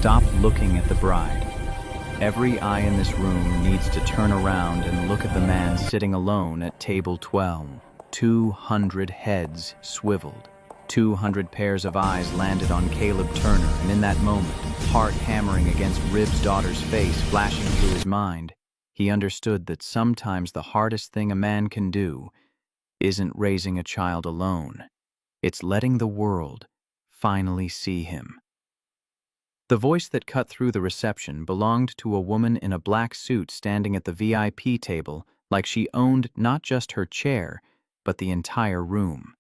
Stop looking at the bride. Every eye in this room needs to turn around and look at the man sitting alone at table 12. 200 heads swiveled. 200 pairs of eyes landed on Caleb Turner, and in that moment, heart hammering against Rib's daughter's face flashing through his mind, he understood that sometimes the hardest thing a man can do isn't raising a child alone. It's letting the world finally see him. The voice that cut through the reception belonged to a woman in a black suit standing at the VIP table like she owned not just her chair, but the entire room.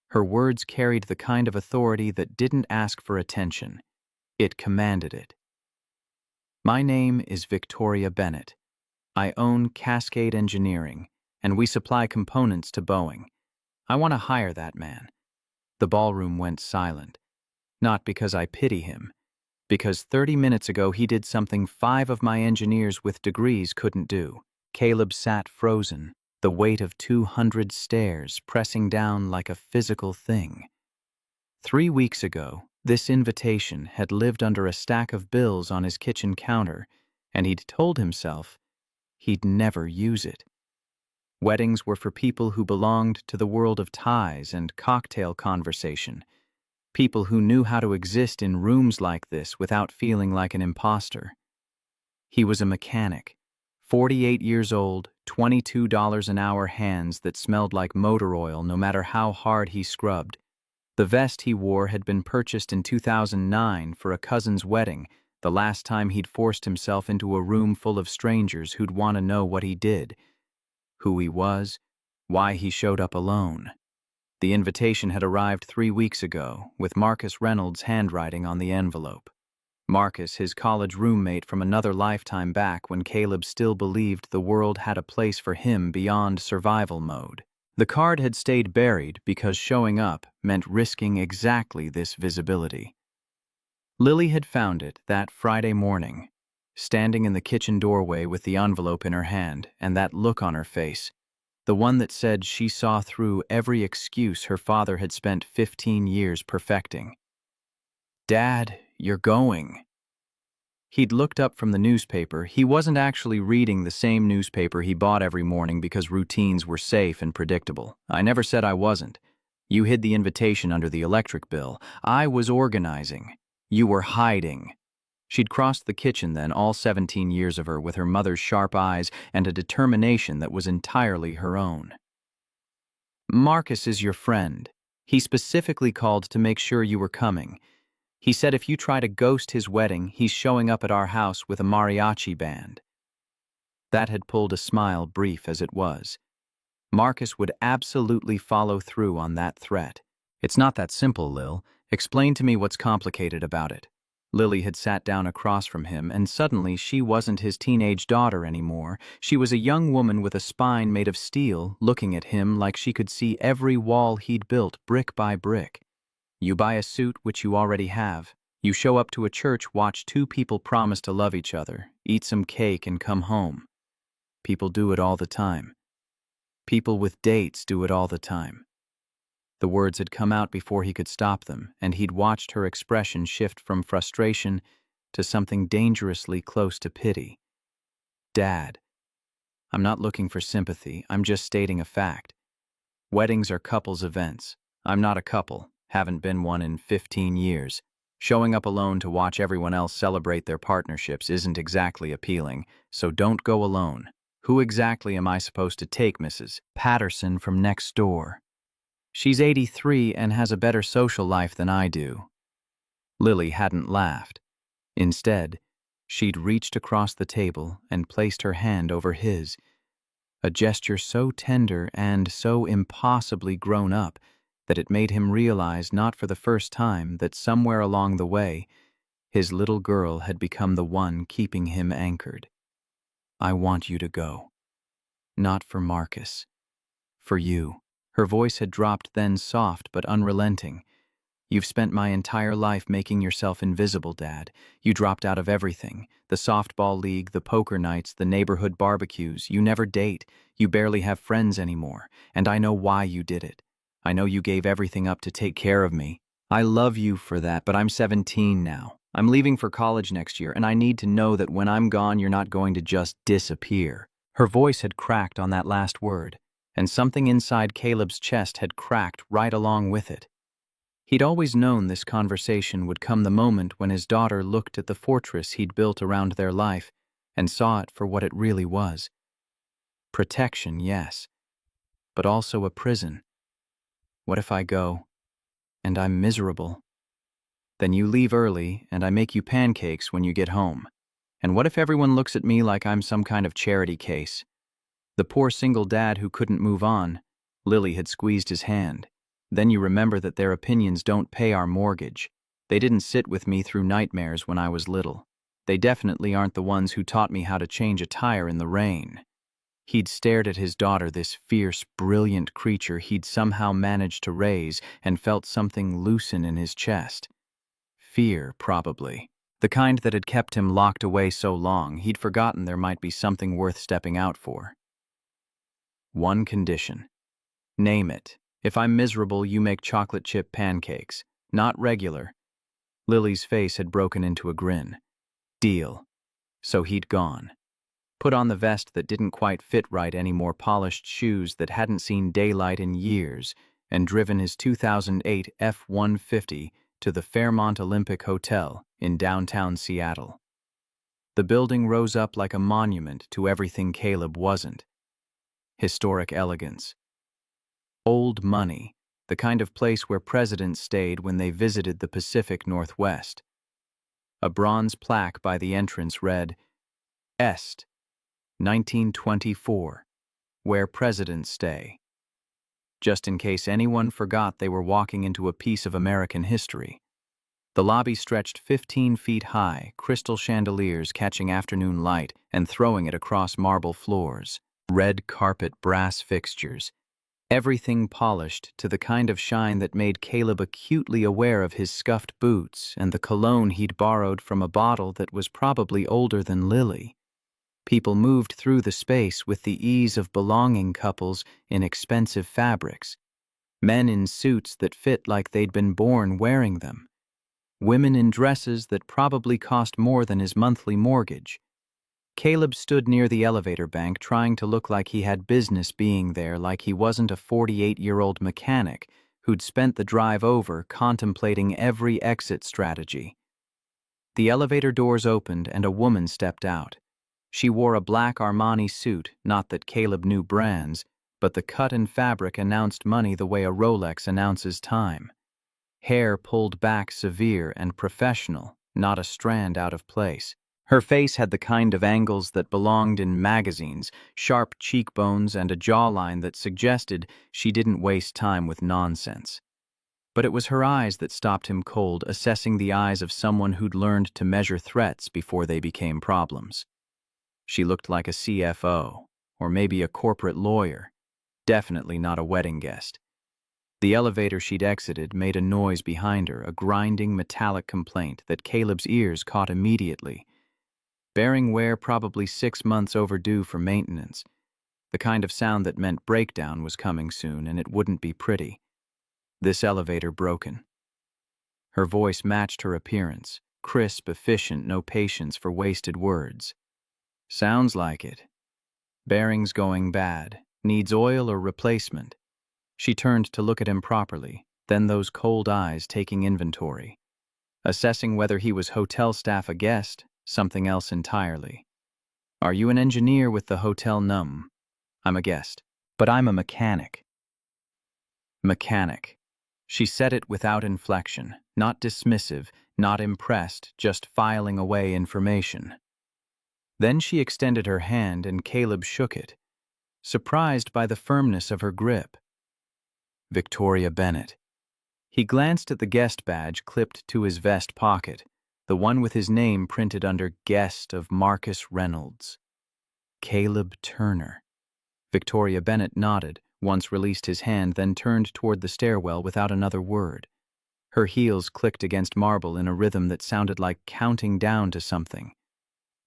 Her words carried the kind of authority that didn't ask for attention. It commanded it. My name is Victoria Bennett. I own Cascade Engineering, and we supply components to Boeing. I want to hire that man. The ballroom went silent. Not because I pity him, because 30 minutes ago he did something 5 of my engineers with degrees couldn't do. Caleb sat frozen, the weight of 200 stairs pressing down like a physical thing. 3 weeks ago, this invitation had lived under a stack of bills on his kitchen counter, and he'd told himself he'd never use it. Weddings were for people who belonged to the world of ties and cocktail conversation, people who knew how to exist in rooms like this without feeling like an imposter. He was a mechanic, 48 years old, $22 an hour hands that smelled like motor oil no matter how hard he scrubbed. The vest he wore had been purchased in 2009 for a cousin's wedding, the last time he'd forced himself into a room full of strangers who'd want to know what he did, who he was, why he showed up alone. The invitation had arrived 3 weeks ago, with Marcus Reynolds' handwriting on the envelope. Marcus, his college roommate from another lifetime back when Caleb still believed the world had a place for him beyond survival mode. The card had stayed buried because showing up meant risking exactly this visibility. Lily had found it that Friday morning, standing in the kitchen doorway with the envelope in her hand and that look on her face, the one that said she saw through every excuse her father had spent 15 years perfecting. "Dad, you're going." He'd looked up from the newspaper. He wasn't actually reading the same newspaper he bought every morning because routines were safe and predictable. "I never said I wasn't. You hid the invitation under the electric bill. I was organizing. You were hiding." She'd crossed the kitchen then, all 17 years of her, with her mother's sharp eyes and a determination that was entirely her own. "Marcus is your friend. He specifically called to make sure you were coming. He said if you try to ghost his wedding, he's showing up at our house with a mariachi band." That had pulled a smile, brief as it was. Marcus would absolutely follow through on that threat. "It's not that simple, Lil. Explain to me what's complicated about it." Lily had sat down across from him, and suddenly she wasn't his teenage daughter anymore. She was a young woman with a spine made of steel, looking at him like she could see every wall he'd built brick by brick. You buy a suit, which you already have. You show up to a church, watch 2 people promise to love each other, eat some cake, and come home. People do it all the time. People with dates do it all the time. The words had come out before he could stop them, and he'd watched her expression shift from frustration to something dangerously close to pity. "Dad, I'm not looking for sympathy. I'm just stating a fact. Weddings are couples' events. I'm not a couple, haven't been one in 15 years. Showing up alone to watch everyone else celebrate their partnerships isn't exactly appealing, so don't go alone. Who exactly am I supposed to take Mrs. Patterson from next door? She's 83 and has a better social life than I do." Lily hadn't laughed. Instead, she'd reached across the table and placed her hand over his, a gesture so tender and so impossibly grown up that it made him realize not for the first time that somewhere along the way, his little girl had become the one keeping him anchored. "I want you to go. Not for Marcus. For you." Her voice had dropped then, soft but unrelenting. "You've spent my entire life making yourself invisible, Dad. You dropped out of everything. The softball league, the poker nights, the neighborhood barbecues. You never date. You barely have friends anymore. And I know why you did it. I know you gave everything up to take care of me. I love you for that, but I'm 17 now. I'm leaving for college next year, and I need to know that when I'm gone, you're not going to just disappear." Her voice had cracked on that last word, and something inside Caleb's chest had cracked right along with it. He'd always known this conversation would come the moment when his daughter looked at the fortress he'd built around their life and saw it for what it really was. Protection, yes, but also a prison. What if I go, and I'm miserable? Then you leave early, and I make you pancakes when you get home. And what if everyone looks at me like I'm some kind of charity case? The poor single dad who couldn't move on. Lily had squeezed his hand. Then you remember that their opinions don't pay our mortgage. They didn't sit with me through nightmares when I was little. They definitely aren't the ones who taught me how to change a tire in the rain. He'd stared at his daughter, this fierce, brilliant creature he'd somehow managed to raise, and felt something loosen in his chest. Fear, probably. The kind that had kept him locked away so long, he'd forgotten there might be something worth stepping out for. One condition. Name it. If I'm miserable, you make chocolate chip pancakes. Not regular. Lily's face had broken into a grin. Deal. So he'd gone. Put on the vest that didn't quite fit right anymore, polished shoes that hadn't seen daylight in years, and driven his 2008 F-150 to the Fairmont Olympic Hotel in downtown Seattle. The building rose up like a monument to everything Caleb wasn't. Historic elegance. Old money, the kind of place where presidents stayed when they visited the Pacific Northwest. A bronze plaque by the entrance read, Est, 1924, where presidents stay. Just in case anyone forgot they were walking into a piece of American history. The lobby stretched 15 feet high, crystal chandeliers catching afternoon light and throwing it across marble floors, red carpet brass fixtures, everything polished to the kind of shine that made Caleb acutely aware of his scuffed boots and the cologne he'd borrowed from a bottle that was probably older than Lily. People moved through the space with the ease of belonging couples in expensive fabrics, men in suits that fit like they'd been born wearing them, women in dresses that probably cost more than his monthly mortgage. Caleb stood near the elevator bank trying to look like he had business being there, like he wasn't a 48-year-old mechanic who'd spent the drive over contemplating every exit strategy. The elevator doors opened and a woman stepped out. She wore a black Armani suit, not that Caleb knew brands, but the cut and fabric announced money the way a Rolex announces time. Hair pulled back severe and professional, not a strand out of place. Her face had the kind of angles that belonged in magazines, sharp cheekbones and a jawline that suggested she didn't waste time with nonsense. But it was her eyes that stopped him cold, assessing the eyes of someone who'd learned to measure threats before they became problems. She looked like a CFO, or maybe a corporate lawyer, definitely not a wedding guest. The elevator she'd exited made a noise behind her, a grinding metallic complaint that Caleb's ears caught immediately. Bearing wear probably 6 months overdue for maintenance, the kind of sound that meant breakdown was coming soon and it wouldn't be pretty. This elevator broken. Her voice matched her appearance, crisp, efficient, no patience for wasted words. Sounds like it. Bearings going bad, needs oil or replacement. She turned to look at him properly, then those cold eyes taking inventory. Assessing whether he was hotel staff, a guest, something else entirely. Are you an engineer with the Hotel Num? I'm a guest, but I'm a mechanic. Mechanic. She said it without inflection, not dismissive, not impressed, just filing away information. Then she extended her hand and Caleb shook it, surprised by the firmness of her grip. Victoria Bennett. He glanced at the guest badge clipped to his vest pocket, the one with his name printed under Guest of Marcus Reynolds. Caleb Turner. Victoria Bennett nodded, once released his hand, then turned toward the stairwell without another word. Her heels clicked against marble in a rhythm that sounded like counting down to something.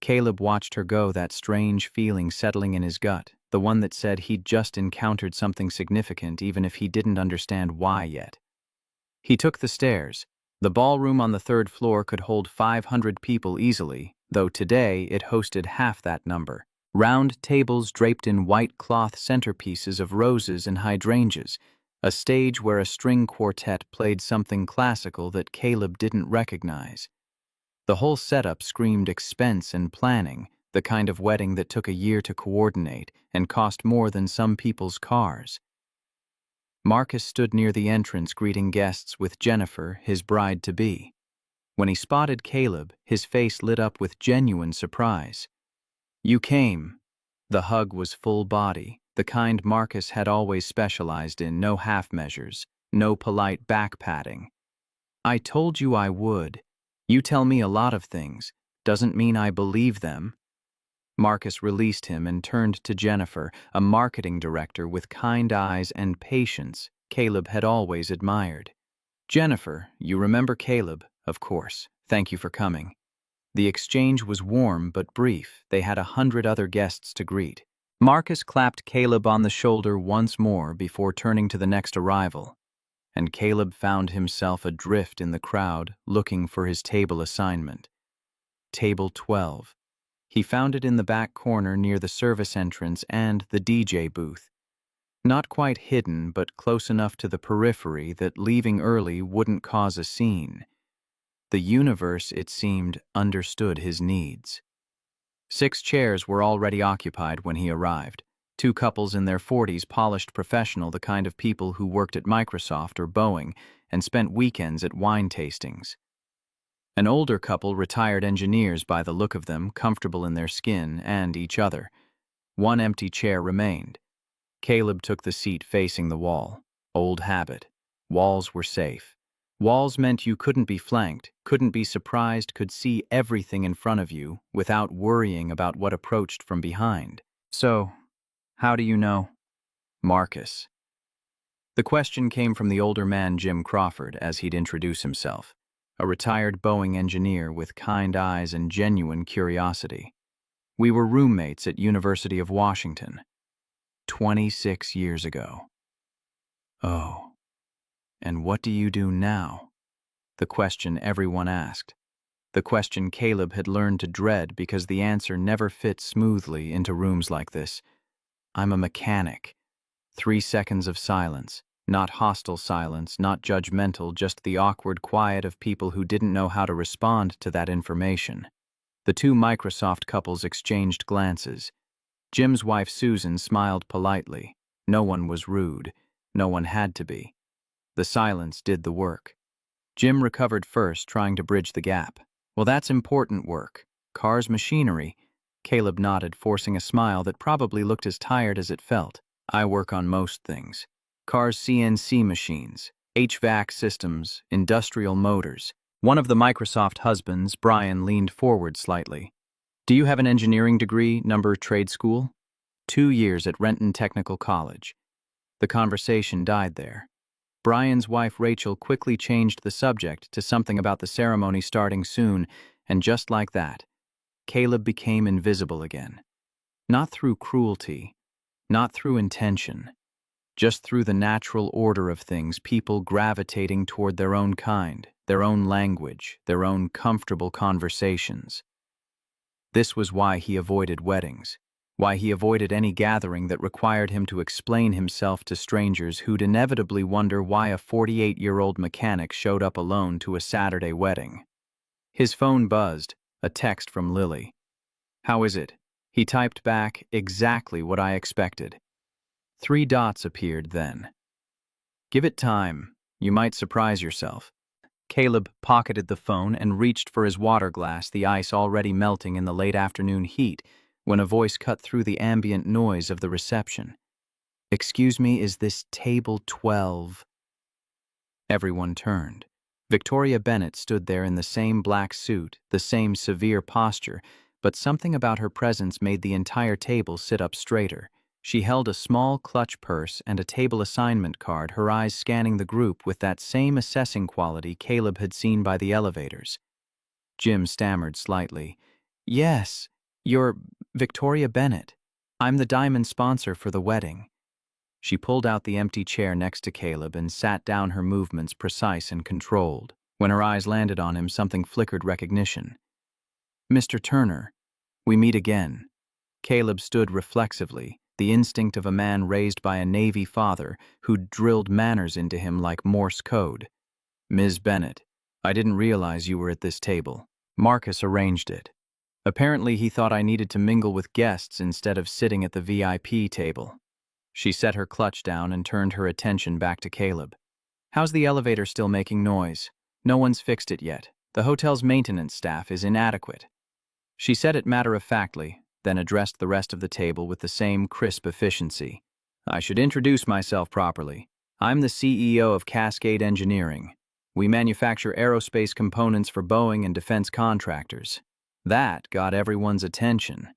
Caleb watched her go, that strange feeling settling in his gut, the one that said he'd just encountered something significant even if he didn't understand why yet. He took the stairs, The ballroom on the third floor could hold 500 people easily, though today it hosted half that number. Round tables draped in white cloth centerpieces of roses and hydrangeas, a stage where a string quartet played something classical that Caleb didn't recognize. The whole setup screamed expense and planning, the kind of wedding that took a year to coordinate and cost more than some people's cars. Marcus stood near the entrance greeting guests with Jennifer, his bride-to-be. When he spotted Caleb, his face lit up with genuine surprise. "You came." The hug was full body, the kind Marcus had always specialized in, no half measures, no polite back-patting. "I told you I would. You tell me a lot of things. Doesn't mean I believe them." Marcus released him and turned to Jennifer, a marketing director with kind eyes and patience Caleb had always admired. "Jennifer, you remember Caleb, of course. Thank you for coming." The exchange was warm but brief. They had 100 other guests to greet. Marcus clapped Caleb on the shoulder once more before turning to the next arrival, and Caleb found himself adrift in the crowd looking for his table assignment. Table 12. He found it in the back corner near the service entrance and the DJ booth. Not quite hidden, but close enough to the periphery that leaving early wouldn't cause a scene. The universe, it seemed, understood his needs. 6 chairs were already occupied when he arrived. 2 couples in their 40s, polished professional, the kind of people who worked at Microsoft or Boeing and spent weekends at wine tastings. An older couple, retired engineers by the look of them, comfortable in their skin and each other. 1 empty chair remained. Caleb took the seat facing the wall. Old habit. Walls were safe. Walls meant you couldn't be flanked, couldn't be surprised, could see everything in front of you without worrying about what approached from behind. "So, how do you know?" "Marcus." The question came from the older man, Jim Crawford, as he'd introduce himself. A retired Boeing engineer with kind eyes and genuine curiosity. "We were roommates at University of Washington. 26 years ago." "Oh. And what do you do now?" The question everyone asked. The question Caleb had learned to dread because the answer never fit smoothly into rooms like this. "I'm a mechanic." 3 seconds of silence. Not hostile silence, not judgmental, just the awkward quiet of people who didn't know how to respond to that information. The 2 Microsoft couples exchanged glances. Jim's wife Susan smiled politely. No one was rude. No one had to be. The silence did the work. Jim recovered first, trying to bridge the gap. "Well, that's important work. Cars, machinery." Caleb nodded, forcing a smile that probably looked as tired as it felt. "I work on most things. Cars, CNC machines, HVAC systems, industrial motors." One of the Microsoft husbands, Brian, leaned forward slightly. "Do you have an engineering degree, number trade school?" 2 years at Renton Technical College. The conversation died there. Brian's wife, Rachel, quickly changed the subject to something about the ceremony starting soon, and just like that, Caleb became invisible again. Not through cruelty, not through intention, just through the natural order of things, people gravitating toward their own kind, their own language, their own comfortable conversations. This was why he avoided weddings, why he avoided any gathering that required him to explain himself to strangers who'd inevitably wonder why a 48-year-old mechanic showed up alone to a Saturday wedding. His phone buzzed, a text from Lily. "How is it?" He typed back, "Exactly what I expected." 3 dots appeared then. "Give it time. You might surprise yourself." Caleb pocketed the phone and reached for his water glass, the ice already melting in the late afternoon heat, when a voice cut through the ambient noise of the reception. "Excuse me, is this table 12? Everyone turned. Victoria Bennett stood there in the same black suit, the same severe posture, but something about her presence made the entire table sit up straighter. She held a small clutch purse and a table assignment card, her eyes scanning the group with that same assessing quality Caleb had seen by the elevators. Jim stammered slightly. "Yes, you're Victoria Bennett. I'm the diamond sponsor for the wedding." She pulled out the empty chair next to Caleb and sat down, her movements precise and controlled. When her eyes landed on him, something flickered recognition. "Mr. Turner, we meet again." Caleb stood reflexively, the instinct of a man raised by a Navy father who'd drilled manners into him like Morse code. "Ms. Bennett, I didn't realize you were at this table." Marcus arranged it. Apparently he thought I needed to mingle with guests instead of sitting at the VIP table. She set her clutch down and turned her attention back to Caleb. "How's the elevator still making noise? No one's fixed it yet. The hotel's maintenance staff is inadequate." She said it matter-of-factly, then addressed the rest of the table with the same crisp efficiency. "I should introduce myself properly. I'm the CEO of Cascade Engineering. We manufacture aerospace components for Boeing and defense contractors." That got everyone's attention.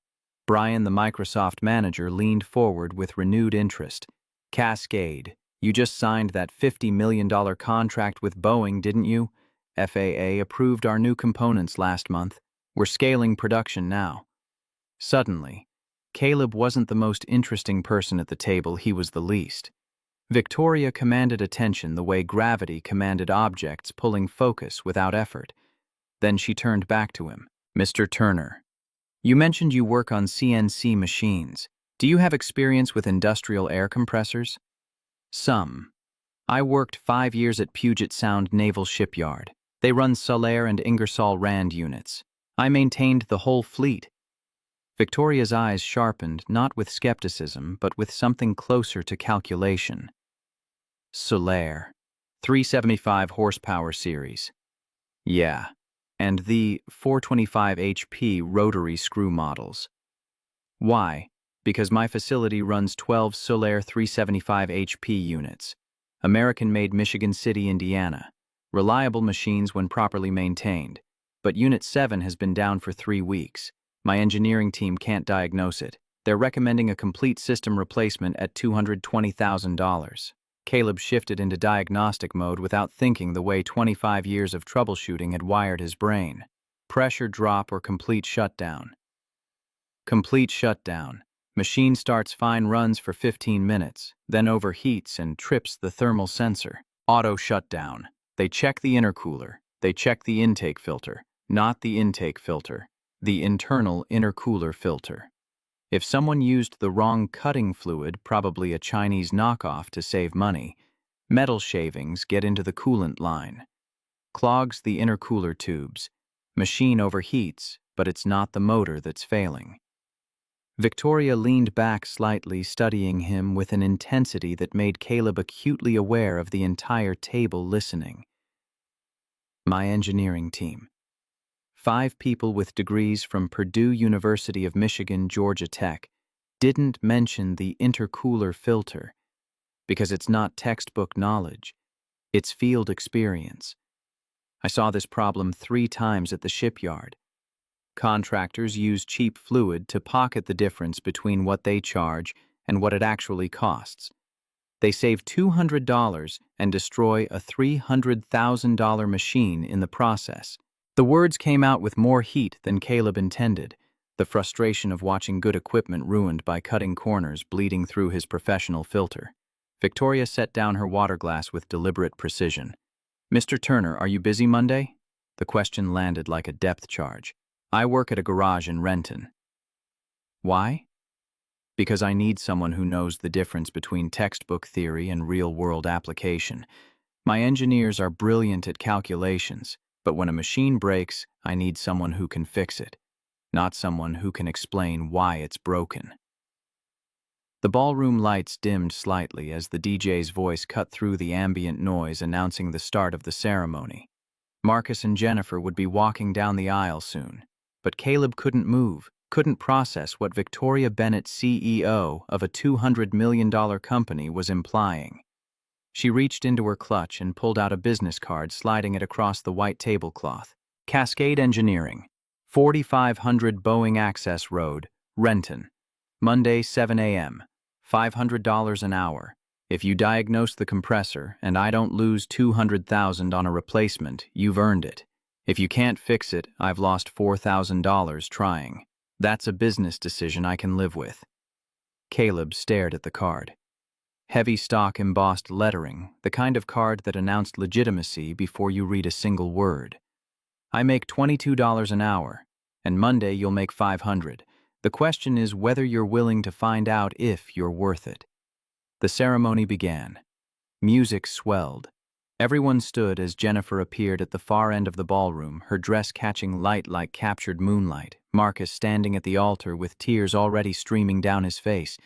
Brian, the Microsoft manager, leaned forward with renewed interest. "Cascade, you just signed that $50 million contract with Boeing, didn't you? FAA approved our new components last month. We're scaling production now." Suddenly, Caleb wasn't the most interesting person at the table, he was the least. Victoria commanded attention the way gravity commanded objects, pulling focus without effort. Then she turned back to him. "Mr. Turner, you mentioned you work on CNC machines. Do you have experience with industrial air compressors?" "Some. I worked 5 years at Puget Sound Naval Shipyard. They run Solaire and Ingersoll Rand units. I maintained the whole fleet." Victoria's eyes sharpened, not with skepticism, but with something closer to calculation. "Solaire. 375 horsepower series. Yeah. And the 425 HP rotary screw models." "Why?" "Because my facility runs 12 Solaire 375 HP units. American-made, Michigan City, Indiana. Reliable machines when properly maintained. But Unit 7 has been down for 3 weeks. My engineering team can't diagnose it. They're recommending a complete system replacement at $220,000. Caleb shifted into diagnostic mode without thinking, the way 25 years of troubleshooting had wired his brain. Pressure drop or complete shutdown? Complete shutdown. Machine starts fine, runs for 15 minutes, then overheats and trips the thermal sensor. Auto shutdown. They check the intercooler. They check the intake filter. Not the intake filter. The internal intercooler filter. If someone used the wrong cutting fluid, probably a Chinese knockoff to save money, metal shavings get into the coolant line. Clogs the intercooler tubes. Machine overheats, but it's not the motor that's failing." Victoria leaned back slightly, studying him with an intensity that made Caleb acutely aware of the entire table listening. "My engineering team. 5 people with degrees from Purdue University of Michigan, Georgia Tech, didn't mention the intercooler filter because it's not textbook knowledge, it's field experience. I saw this problem 3 times at the shipyard. Contractors use cheap fluid to pocket the difference between what they charge and what it actually costs. They save $200 and destroy a $300,000 machine in the process." The words came out with more heat than Caleb intended, the frustration of watching good equipment ruined by cutting corners bleeding through his professional filter. Victoria set down her water glass with deliberate precision. "Mr. Turner, are you busy Monday?" The question landed like a depth charge. "I work at a garage in Renton." "Why?" "Because I need someone who knows the difference between textbook theory and real-world application. My engineers are brilliant at calculations, but when a machine breaks, I need someone who can fix it, not someone who can explain why it's broken." The ballroom lights dimmed slightly as the DJ's voice cut through the ambient noise, announcing the start of the ceremony. Marcus and Jennifer would be walking down the aisle soon, but Caleb couldn't move, couldn't process what Victoria Bennett, CEO of a $200 million company, was implying. She reached into her clutch and pulled out a business card, sliding it across the white tablecloth. "Cascade Engineering, 4500 Boeing Access Road, Renton. Monday, 7 a.m., $500 an hour. If you diagnose the compressor and I don't lose $200,000 on a replacement, you've earned it. If you can't fix it, I've lost $4,000 trying. That's a business decision I can live with." Caleb stared at the card. Heavy stock embossed lettering, the kind of card that announced legitimacy before you read a single word. I make $22 an hour, and Monday you'll make $500. The question is whether you're willing to find out if you're worth it. The ceremony began. Music swelled. Everyone stood as Jennifer appeared at the far end of the ballroom, her dress catching light like captured moonlight, Marcus standing at the altar with tears already streaming down his face.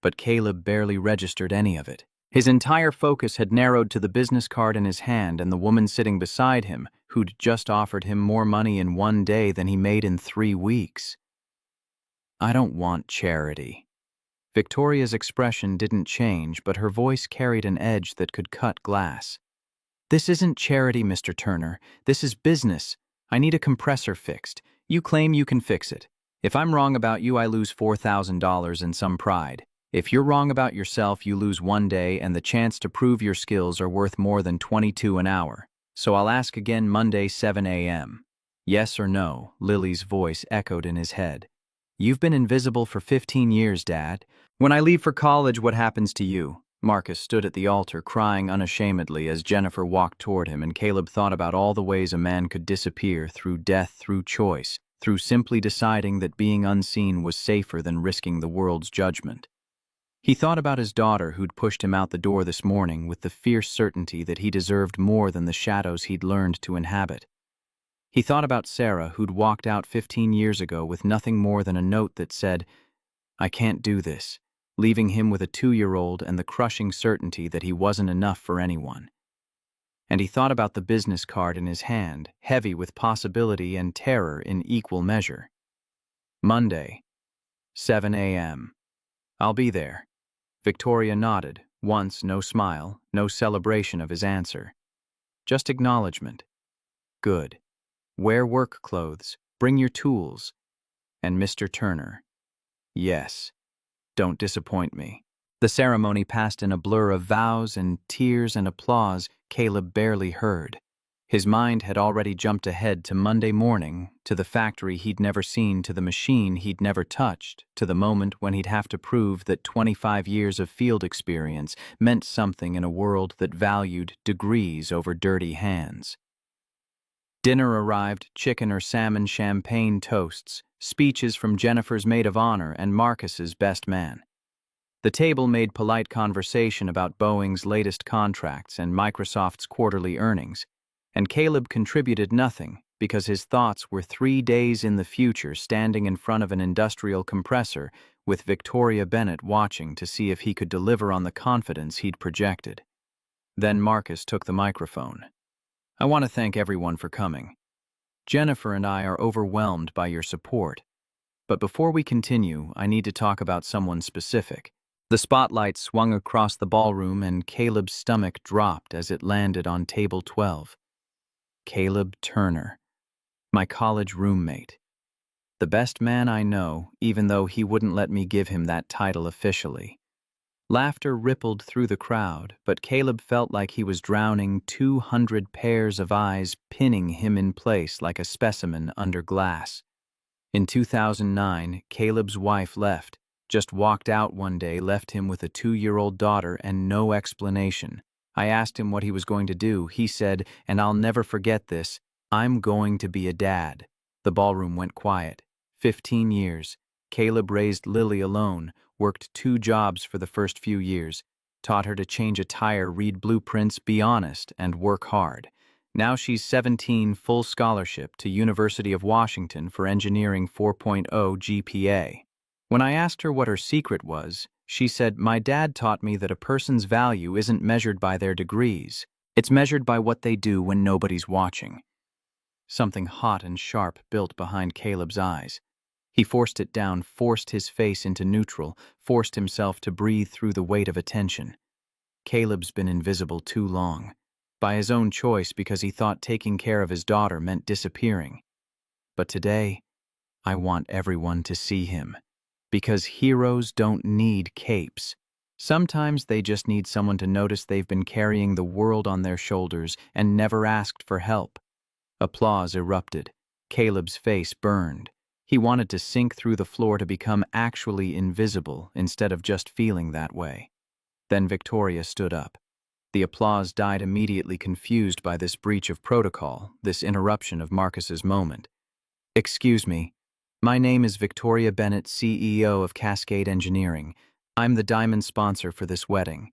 But Caleb barely registered any of it. His entire focus had narrowed to the business card in his hand and the woman sitting beside him, who'd just offered him more money in one day than he made in 3 weeks. I don't want charity. Victoria's expression didn't change, but her voice carried an edge that could cut glass. This isn't charity, Mr. Turner. This is business. I need a compressor fixed. You claim you can fix it. If I'm wrong about you, I lose $4,000 in some pride. If you're wrong about yourself, you lose 1 day and the chance to prove your skills are worth more than $22 an hour. So I'll ask again Monday, 7 a.m. Yes or no? Lily's voice echoed in his head. You've been invisible for 15 years, Dad. When I leave for college, what happens to you? Marcus stood at the altar, crying unashamedly as Jennifer walked toward him, and Caleb thought about all the ways a man could disappear through death, through choice, through simply deciding that being unseen was safer than risking the world's judgment. He thought about his daughter who'd pushed him out the door this morning with the fierce certainty that he deserved more than the shadows he'd learned to inhabit. He thought about Sarah who'd walked out 15 years ago with nothing more than a note that said, "I can't do this," leaving him with a 2-year-old and the crushing certainty that he wasn't enough for anyone. And he thought about the business card in his hand, heavy with possibility and terror in equal measure. Monday, 7 a.m. I'll be there. Victoria nodded, once no smile, no celebration of his answer. Just acknowledgement. Good. Wear work clothes, bring your tools. And Mr. Turner. Yes. Don't disappoint me. The ceremony passed in a blur of vows and tears and applause Caleb barely heard. His mind had already jumped ahead to Monday morning, to the factory he'd never seen, to the machine he'd never touched, to the moment when he'd have to prove that 25 years of field experience meant something in a world that valued degrees over dirty hands. Dinner arrived, chicken or salmon champagne toasts, speeches from Jennifer's maid of honor and Marcus's best man. The table made polite conversation about Boeing's latest contracts and Microsoft's quarterly earnings, and Caleb contributed nothing because his thoughts were 3 days in the future standing in front of an industrial compressor with Victoria Bennett watching to see if he could deliver on the confidence he'd projected. Then Marcus took the microphone. I want to thank everyone for coming. Jennifer and I are overwhelmed by your support. But before we continue, I need to talk about someone specific. The spotlight swung across the ballroom and Caleb's stomach dropped as it landed on table 12. Caleb Turner, my college roommate. The best man I know, even though he wouldn't let me give him that title officially. Laughter rippled through the crowd, but Caleb felt like he was drowning 200 pairs of eyes pinning him in place like a specimen under glass. In 2009, Caleb's wife left, just walked out one day, left him with a 2-year-old daughter and no explanation. I asked him what he was going to do. He said, and I'll never forget this, I'm going to be a dad. The ballroom went quiet. 15 years. Caleb raised Lily alone, worked 2 jobs for the first few years, taught her to change a tire, read blueprints, be honest, and work hard. Now she's 17, full scholarship to University of Washington for engineering 4.0 GPA. When I asked her what her secret was, she said, my dad taught me that a person's value isn't measured by their degrees. It's measured by what they do when nobody's watching. Something hot and sharp built behind Caleb's eyes. He forced it down, forced his face into neutral, forced himself to breathe through the weight of attention. Caleb's been invisible too long. By his own choice, because he thought taking care of his daughter meant disappearing. But today, I want everyone to see him. Because heroes don't need capes. Sometimes they just need someone to notice they've been carrying the world on their shoulders and never asked for help. Applause erupted. Caleb's face burned. He wanted to sink through the floor to become actually invisible instead of just feeling that way. Then Victoria stood up. The applause died immediately, confused by this breach of protocol, this interruption of Marcus's moment. "Excuse me. My name is Victoria Bennett, CEO of Cascade Engineering. I'm the diamond sponsor for this wedding."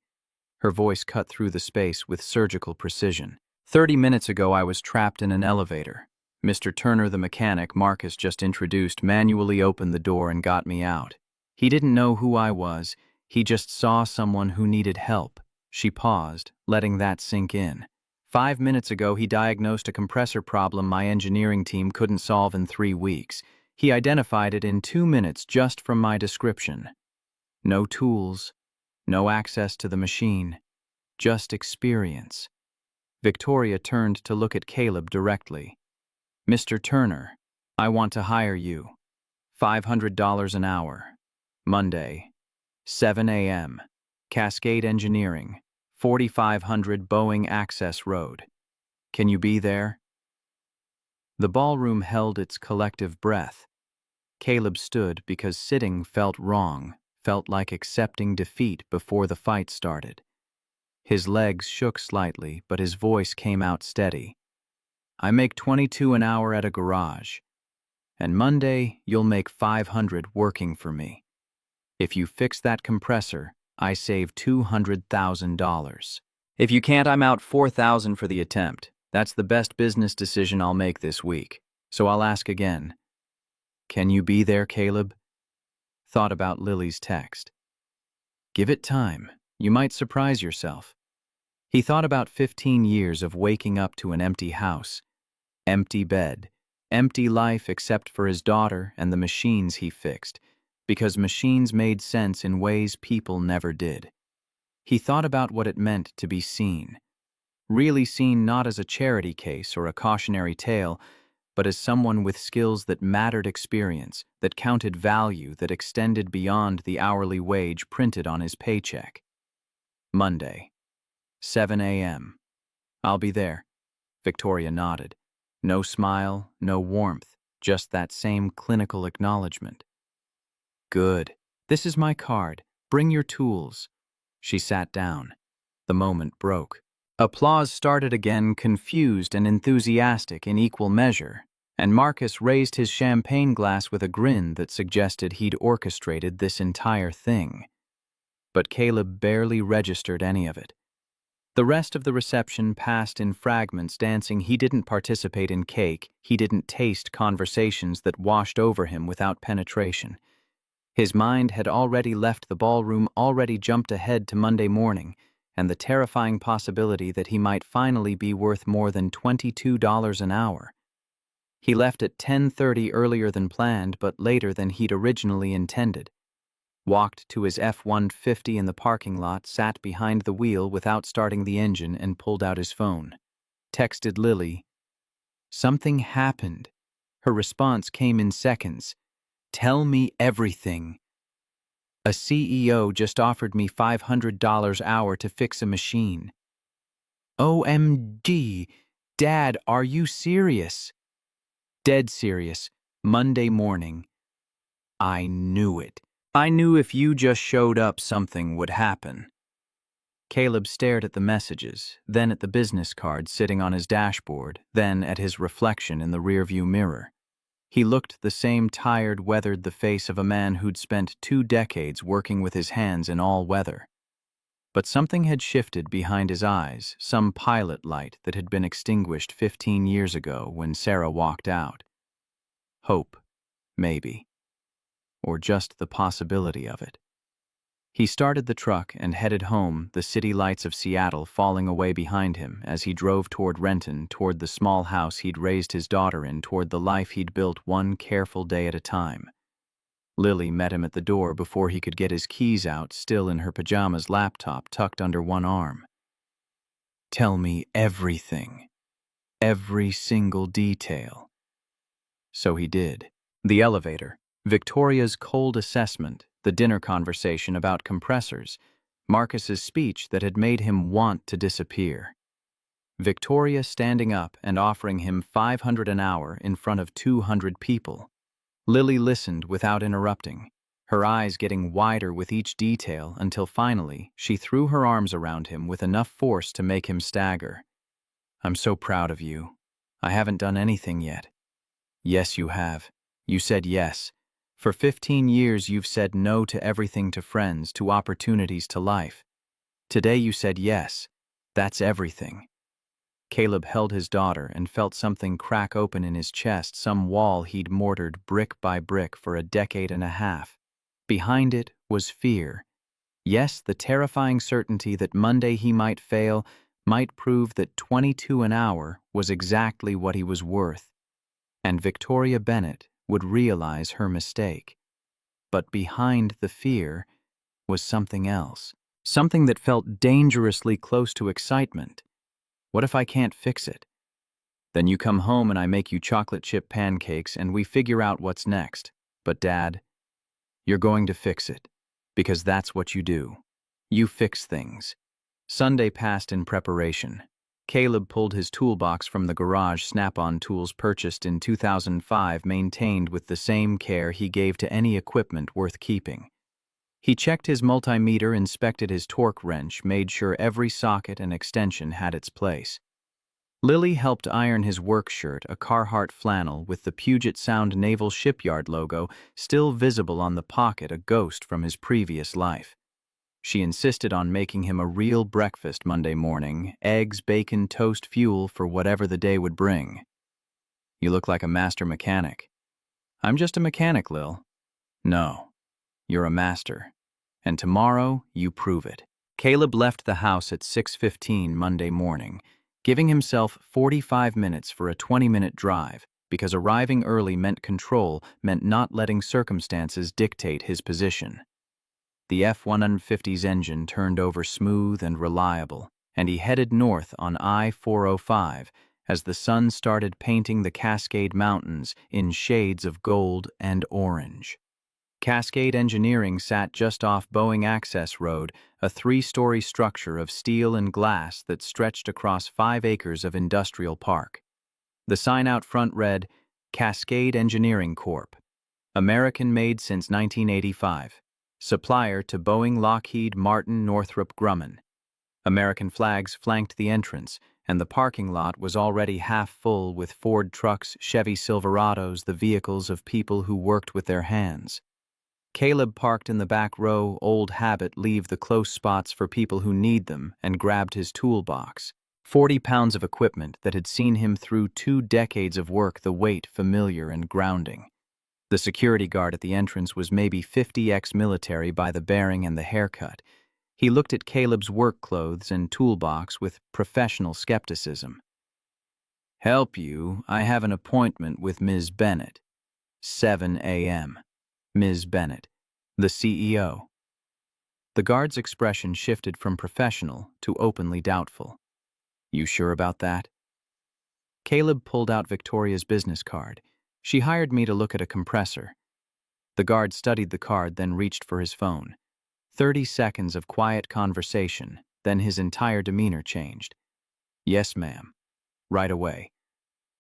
Her voice cut through the space with surgical precision. 30 minutes ago, I was trapped in an elevator. Mr. Turner, the mechanic Marcus just introduced, manually opened the door and got me out. He didn't know who I was. He just saw someone who needed help. She paused, letting that sink in. 5 minutes ago, he diagnosed a compressor problem my engineering team couldn't solve in 3 weeks. He identified it in 2 minutes just from my description. No tools, no access to the machine, just experience. Victoria turned to look at Caleb directly. "Mr. Turner, I want to hire you. $500 an hour. Monday, 7 a.m. Cascade Engineering, 4500 Boeing Access Road. Can you be there?" The ballroom held its collective breath. Caleb stood because sitting felt wrong, felt like accepting defeat before the fight started. His legs shook slightly, but his voice came out steady. "I make 22 an hour at a garage, and Monday you'll make 500 working for me. If you fix that compressor, I save $200,000. If you can't, I'm out $4,000 for the attempt. That's the best business decision I'll make this week. So I'll ask again. Can you be there, Caleb?" Thought about Lily's text. Give it time. You might surprise yourself. He thought about 15 years of waking up to an empty house, empty bed, empty life except for his daughter and the machines he fixed, because machines made sense in ways people never did. He thought about what it meant to be seen. Really seen not as a charity case or a cautionary tale, but as someone with skills that mattered, experience, that counted value, that extended beyond the hourly wage printed on his paycheck. Monday, 7 a.m. "I'll be there." Victoria nodded. No smile, no warmth, just that same clinical acknowledgement. "Good. This is my card. Bring your tools." She sat down. The moment broke. Applause started again, confused and enthusiastic in equal measure, and Marcus raised his champagne glass with a grin that suggested he'd orchestrated this entire thing. But Caleb barely registered any of it. The rest of the reception passed in fragments, dancing. He didn't participate in cake. He didn't taste conversations that washed over him without penetration. His mind had already left the ballroom, already jumped ahead to Monday morning, and the terrifying possibility that he might finally be worth more than $22 an hour. He left at 10:30, earlier than planned, but later than he'd originally intended. Walked to his F-150 in the parking lot, sat behind the wheel without starting the engine, and pulled out his phone. Texted Lily. Something happened. Her response came in seconds. "Tell me everything. A CEO just offered me $500 an hour to fix a machine." "OMG, Dad, are you serious?" "Dead serious. Monday morning." "I knew it. I knew if you just showed up, something would happen." Caleb stared at the messages, then at the business card sitting on his dashboard, then at his reflection in the rearview mirror. He looked the same tired, weathered, the face of a man who'd spent 2 decades working with his hands in all weather. But something had shifted behind his eyes, some pilot light that had been extinguished 15 years ago when Sarah walked out. Hope, maybe. Or just the possibility of it. He started the truck and headed home, the city lights of Seattle falling away behind him as he drove toward Renton, toward the small house he'd raised his daughter in, toward the life he'd built one careful day at a time. Lily met him at the door before he could get his keys out, still in her pajamas, laptop tucked under one arm. "Tell me everything. Every single detail." So he did. The elevator, Victoria's cold assessment, the dinner conversation about compressors, Marcus's speech that had made him want to disappear. Victoria standing up and offering him $500 an hour in front of 200 people. Lily listened without interrupting. her eyes getting wider with each detail until finally she threw her arms around him with enough force to make him stagger. "I'm so proud of you. I haven't done anything yet." "Yes, you have. You said yes. For 15 years you've said no to everything, to friends, to opportunities, to life. Today you said yes. That's everything." Caleb held his daughter and felt something crack open in his chest, some wall he'd mortared brick by brick for a decade and a half. Behind it was fear. Yes, the terrifying certainty that Monday he might fail, might prove that 22 an hour was exactly what he was worth, and Victoria Bennett would realize her mistake. But behind the fear was something else, something that felt dangerously close to excitement. What if I can't fix it? Then you come home and I make you chocolate chip pancakes and we figure out what's next. But Dad, you're going to fix it, because that's what you do. You fix things. Sunday passed in preparation. Caleb pulled his toolbox from the garage, Snap-on tools purchased in 2005, maintained with the same care he gave to any equipment worth keeping. He checked his multimeter, inspected his torque wrench, made sure every socket and extension had its place. Lily helped iron his work shirt, a Carhartt flannel with the Puget Sound Naval Shipyard logo still visible on the pocket, a ghost from his previous life. She insisted on making him a real breakfast Monday morning, eggs, bacon, toast, fuel for whatever the day would bring. "You look like a master mechanic." "I'm just a mechanic, Lil." "No, you're a master. And tomorrow, you prove it." Caleb left the house at 6:15 Monday morning, giving himself 45 minutes for a 20-minute drive, because arriving early meant control, meant not letting circumstances dictate his position. The F-150's engine turned over smooth and reliable, and he headed north on I-405 as the sun started painting the Cascade Mountains in shades of gold and orange. Cascade Engineering sat just off Boeing Access Road, a 3-story structure of steel and glass that stretched across 5 acres of industrial park. The sign out front read, "Cascade Engineering Corp., American-made since 1985. Supplier to Boeing, Lockheed Martin, Northrop Grumman." American flags flanked the entrance, and the parking lot was already half full with Ford trucks, Chevy Silverados, the vehicles of people who worked with their hands. Caleb parked in the back row, old habit, leave the close spots for people who need them, and grabbed his toolbox. 40 pounds of equipment that had seen him through 2 decades of work, the weight familiar and grounding. The security guard at the entrance was maybe 50 ex-military by the bearing and the haircut. He looked at Caleb's work clothes and toolbox with professional skepticism. "Help you, I have an appointment with Ms. Bennett. 7 a.m. Ms. Bennett, the CEO. The guard's expression shifted from professional to openly doubtful. "You sure about that?" Caleb pulled out Victoria's business card. "She hired me to look at a compressor." The guard studied the card, then reached for his phone. 30 seconds of quiet conversation, then his entire demeanor changed. "Yes, ma'am. Right away."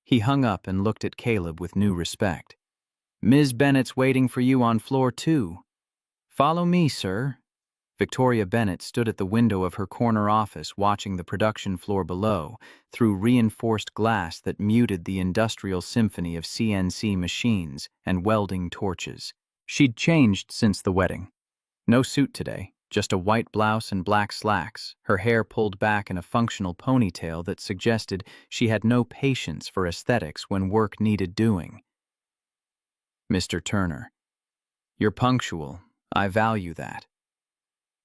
He hung up and looked at Caleb with new respect. "Ms. Bennett's waiting for you on floor 2. "Follow me, sir." Victoria Bennett stood at the window of her corner office watching the production floor below through reinforced glass that muted the industrial symphony of CNC machines and welding torches. She'd changed since the wedding. No suit today, just a white blouse and black slacks, her hair pulled back in a functional ponytail that suggested she had no patience for aesthetics when work needed doing. "Mr. Turner, you're punctual. I value that."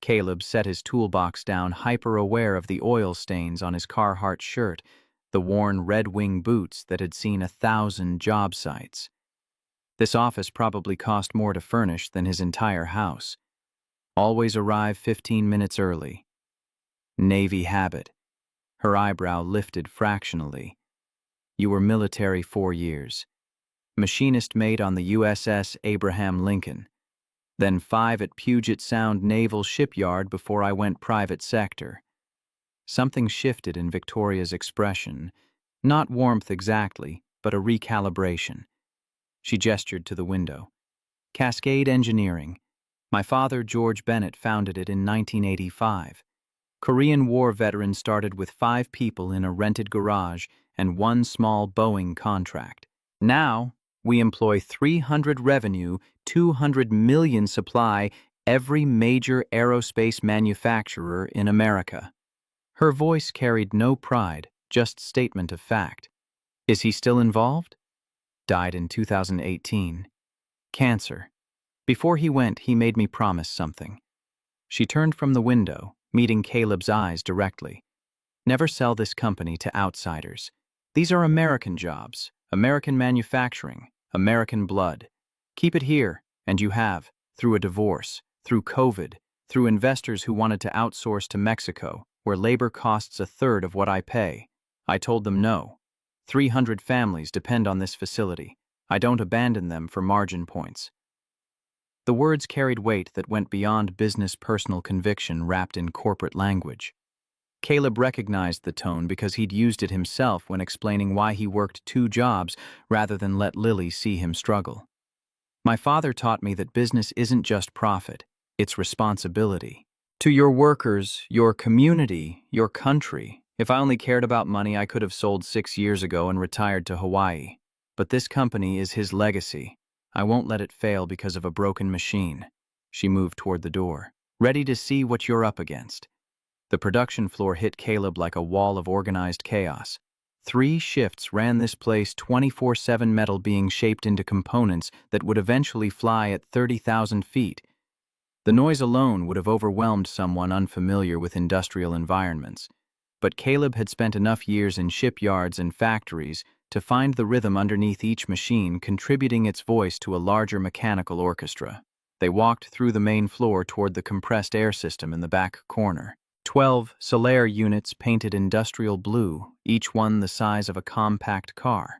Caleb set his toolbox down, hyper-aware of the oil stains on his Carhartt shirt, the worn Red Wing boots that had seen 1,000 job sites. This office probably cost more to furnish than his entire house. Always arrive 15 minutes early. Navy habit. Her eyebrow lifted fractionally. "You were military 4 years. Machinist mate on the USS Abraham Lincoln. Then 5 at Puget Sound Naval Shipyard before I went private sector." Something shifted in Victoria's expression. Not warmth exactly, but a recalibration. She gestured to the window. "Cascade Engineering. My father, George Bennett, founded it in 1985. Korean War veteran started with 5 people in a rented garage and 1 small Boeing contract. Now, we employ 300 revenue, 200 million supply every major aerospace manufacturer in America. Her voice carried no pride, just statement of fact. Is he still involved? Died in 2018. Cancer. Before he went, he made me promise something. She turned from the window, meeting Caleb's eyes directly. Never sell this company to outsiders. These are American jobs, American manufacturing, American blood. Keep it here, and you have, through a divorce, through COVID, through investors who wanted to outsource to Mexico, where labor costs 1/3 of what I pay. I told them no. 300 families depend on this facility. I don't abandon them for margin points. The words carried weight that went beyond business personal conviction wrapped in corporate language. Caleb recognized the tone because he'd used it himself when explaining why he worked 2 jobs rather than let Lily see him struggle. My father taught me that business isn't just profit, it's responsibility. To your workers, your community, your country. If I only cared about money, I could have sold 6 years ago and retired to Hawaii. But this company is his legacy. I won't let it fail because of a broken machine. She moved toward the door, ready to see what you're up against. The production floor hit Caleb like a wall of organized chaos. 3 shifts ran this place 24/7, metal being shaped into components that would eventually fly at 30,000 feet. The noise alone would have overwhelmed someone unfamiliar with industrial environments. But Caleb had spent enough years in shipyards and factories to find the rhythm underneath each machine, contributing its voice to a larger mechanical orchestra. They walked through the main floor toward the compressed air system in the back corner. 12 Solaire units painted industrial blue, each one the size of a compact car.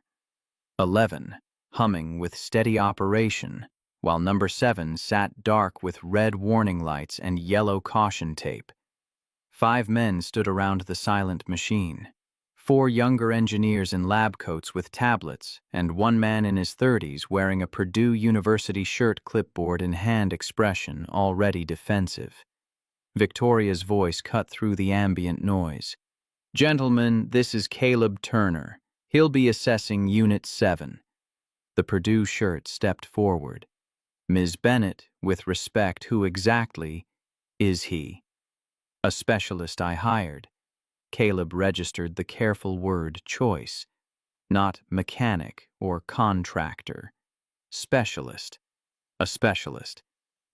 11 humming with steady operation, while number 7 sat dark with red warning lights and yellow caution tape. 5 men stood around the silent machine. 4 younger engineers in lab coats with tablets, and 1 man in his 30s wearing a Purdue University shirt, clipboard in hand, expression already defensive. Victoria's voice cut through the ambient noise. "Gentlemen, this is Caleb Turner. He'll be assessing Unit 7. The Purdue shirt stepped forward. "Ms. Bennett, with respect, who exactly is he?" "A specialist I hired." Caleb registered the careful word choice. Not mechanic or contractor. Specialist. A specialist.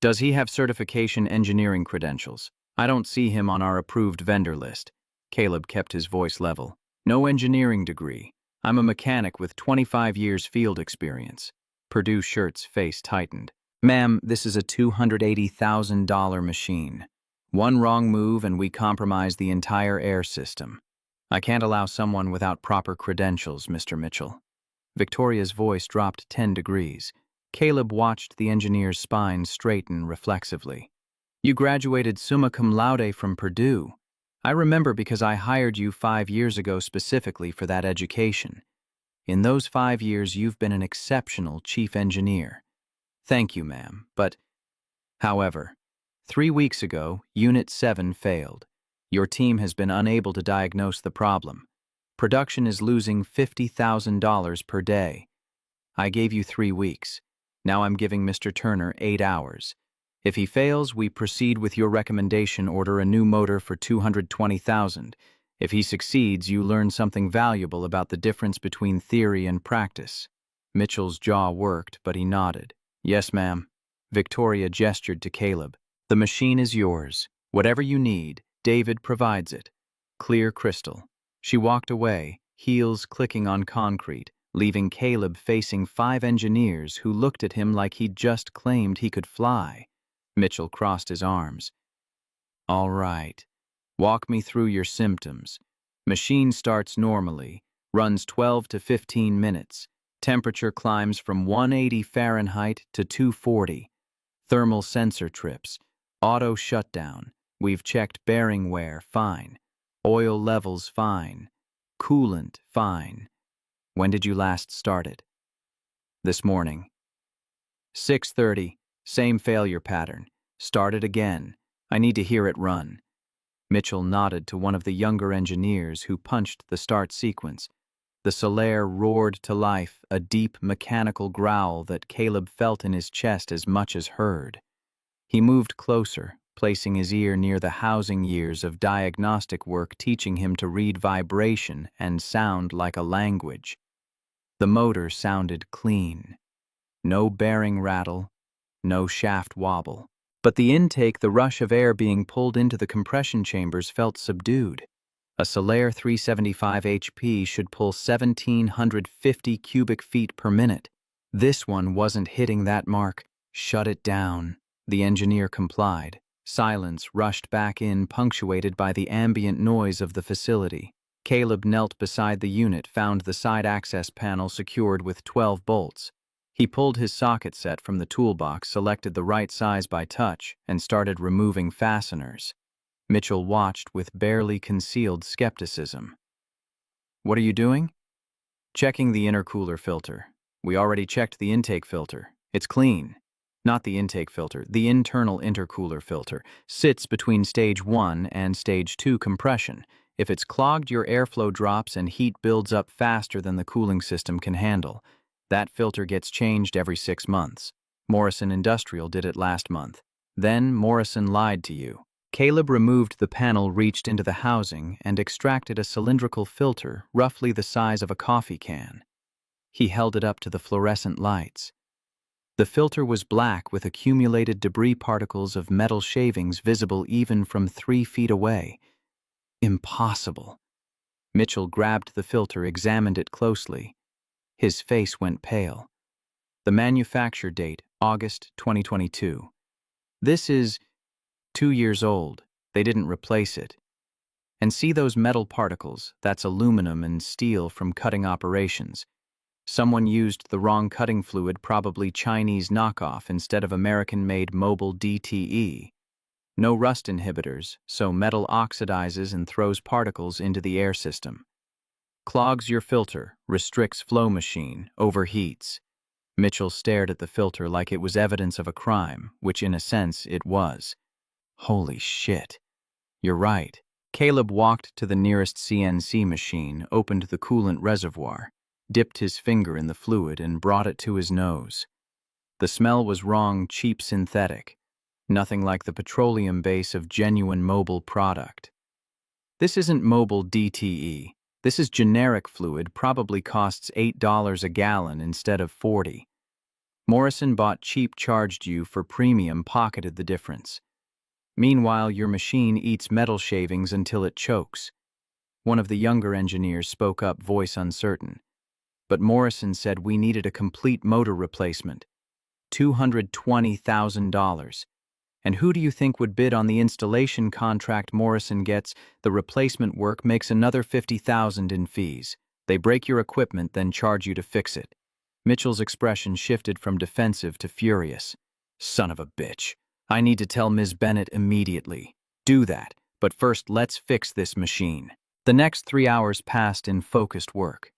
"Does he have certification engineering credentials?" "I don't see him on our approved vendor list." Caleb kept his voice level. "No engineering degree. I'm a mechanic with 25 years field experience." Purdue shirt's face tightened. "Ma'am, this is a $280,000 machine. One wrong move and we compromise the entire air system. I can't allow someone without proper credentials, Mr. Mitchell." Victoria's voice dropped 10 degrees. Caleb watched the engineer's spine straighten reflexively. "You graduated summa cum laude from Purdue. I remember because I hired you 5 years ago specifically for that education. In those 5 years, you've been an exceptional chief engineer. Thank you, ma'am, but..." However, 3 weeks ago, Unit 7 failed. Your team has been unable to diagnose the problem. Production is losing $50,000 per day. I gave you 3 weeks. Now I'm giving Mr. Turner 8 hours. If he fails, we proceed with your recommendation, order a new motor for $220,000. If he succeeds, you learn something valuable about the difference between theory and practice. Mitchell's jaw worked, but he nodded. "Yes, ma'am." Victoria gestured to Caleb. "The machine is yours. Whatever you need, David provides it." Clear crystal. She walked away, heels clicking on concrete, leaving Caleb facing 5 engineers who looked at him like he'd just claimed he could fly. Mitchell crossed his arms. "All right. Walk me through your symptoms. Machine starts normally, runs 12 to 15 minutes. Temperature climbs from 180 Fahrenheit to 240. Thermal sensor trips. Auto shutdown. We've checked bearing wear, fine. Oil levels, fine. Coolant, fine. When did you last start it?" "This morning." 6:30, same failure pattern. Start it again. I need to hear it run. Mitchell nodded to one of the younger engineers who punched the start sequence. The Solaire roared to life, a deep mechanical growl that Caleb felt in his chest as much as heard. He moved closer, placing his ear near the housing years of diagnostic work teaching him to read vibration and sound like a language. The motor sounded clean. No bearing rattle, no shaft wobble. But the intake, the rush of air being pulled into the compression chambers, felt subdued. A Solaire 375 HP should pull 1,750 cubic feet per minute. This one wasn't hitting that mark. Shut it down. The engineer complied. Silence rushed back in, punctuated by the ambient noise of the facility. Caleb knelt beside the unit, found the side access panel secured with 12 bolts. He pulled his socket set from the toolbox, selected the right size by touch, and started removing fasteners. Mitchell watched with barely concealed skepticism. "What are you doing?" "Checking the intercooler filter. We already checked the intake filter. It's clean." "Not the intake filter, the internal intercooler filter. Sits between stage 1 and stage 2 compression. If it's clogged, your airflow drops and heat builds up faster than the cooling system can handle. That filter gets changed every 6 months. Morrison Industrial did it last month. Then Morrison lied to you." Caleb removed the panel, reached into the housing, and extracted a cylindrical filter roughly the size of a coffee can. He held it up to the fluorescent lights. The filter was black with accumulated debris particles of metal shavings visible even from 3 feet away. Impossible. Mitchell grabbed the filter, examined it closely. His face went pale. The manufacture date, August 2022. This is 2 years old. They didn't replace it. And see those metal particles? That's aluminum and steel from cutting operations. Someone used the wrong cutting fluid, probably Chinese knockoff instead of American-made Mobile DTE. No rust inhibitors, so metal oxidizes and throws particles into the air system. Clogs your filter, restricts flow machine, overheats. Mitchell stared at the filter like it was evidence of a crime, which in a sense it was. Holy shit. You're right. Caleb walked to the nearest CNC machine, opened the coolant reservoir, dipped his finger in the fluid, and brought it to his nose. The smell was wrong, cheap synthetic. Nothing like the petroleum base of genuine Mobile product. This isn't Mobile DTE. This is generic fluid, probably costs $8 a gallon instead of 40. Morrison bought cheap, charged you for premium, pocketed the difference. Meanwhile, your machine eats metal shavings until it chokes. One of the younger engineers spoke up, voice uncertain. But Morrison said we needed a complete motor replacement. $220,000. And who do you think would bid on the installation contract Morrison gets? The replacement work makes another $50,000 in fees. They break your equipment, then charge you to fix it. Mitchell's expression shifted from defensive to furious. Son of a bitch. I need to tell Ms. Bennett immediately. Do that, but first let's fix this machine. The next 3 hours passed in focused work.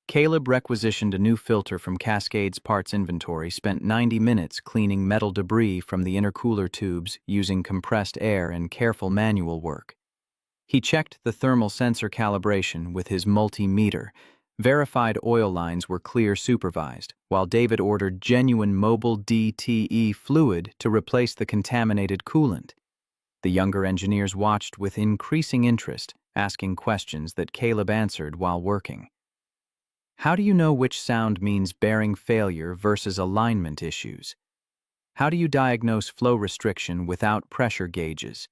Caleb requisitioned a new filter from Cascade's parts inventory, spent 90 minutes cleaning metal debris from the intercooler tubes using compressed air and careful manual work. He checked the thermal sensor calibration with his multimeter, verified oil lines were clear, supervised, while David ordered genuine Mobile DTE fluid to replace the contaminated coolant. The younger engineers watched with increasing interest, asking questions that Caleb answered while working. How do you know which sound means bearing failure versus alignment issues? How do you diagnose flow restriction without pressure gauges?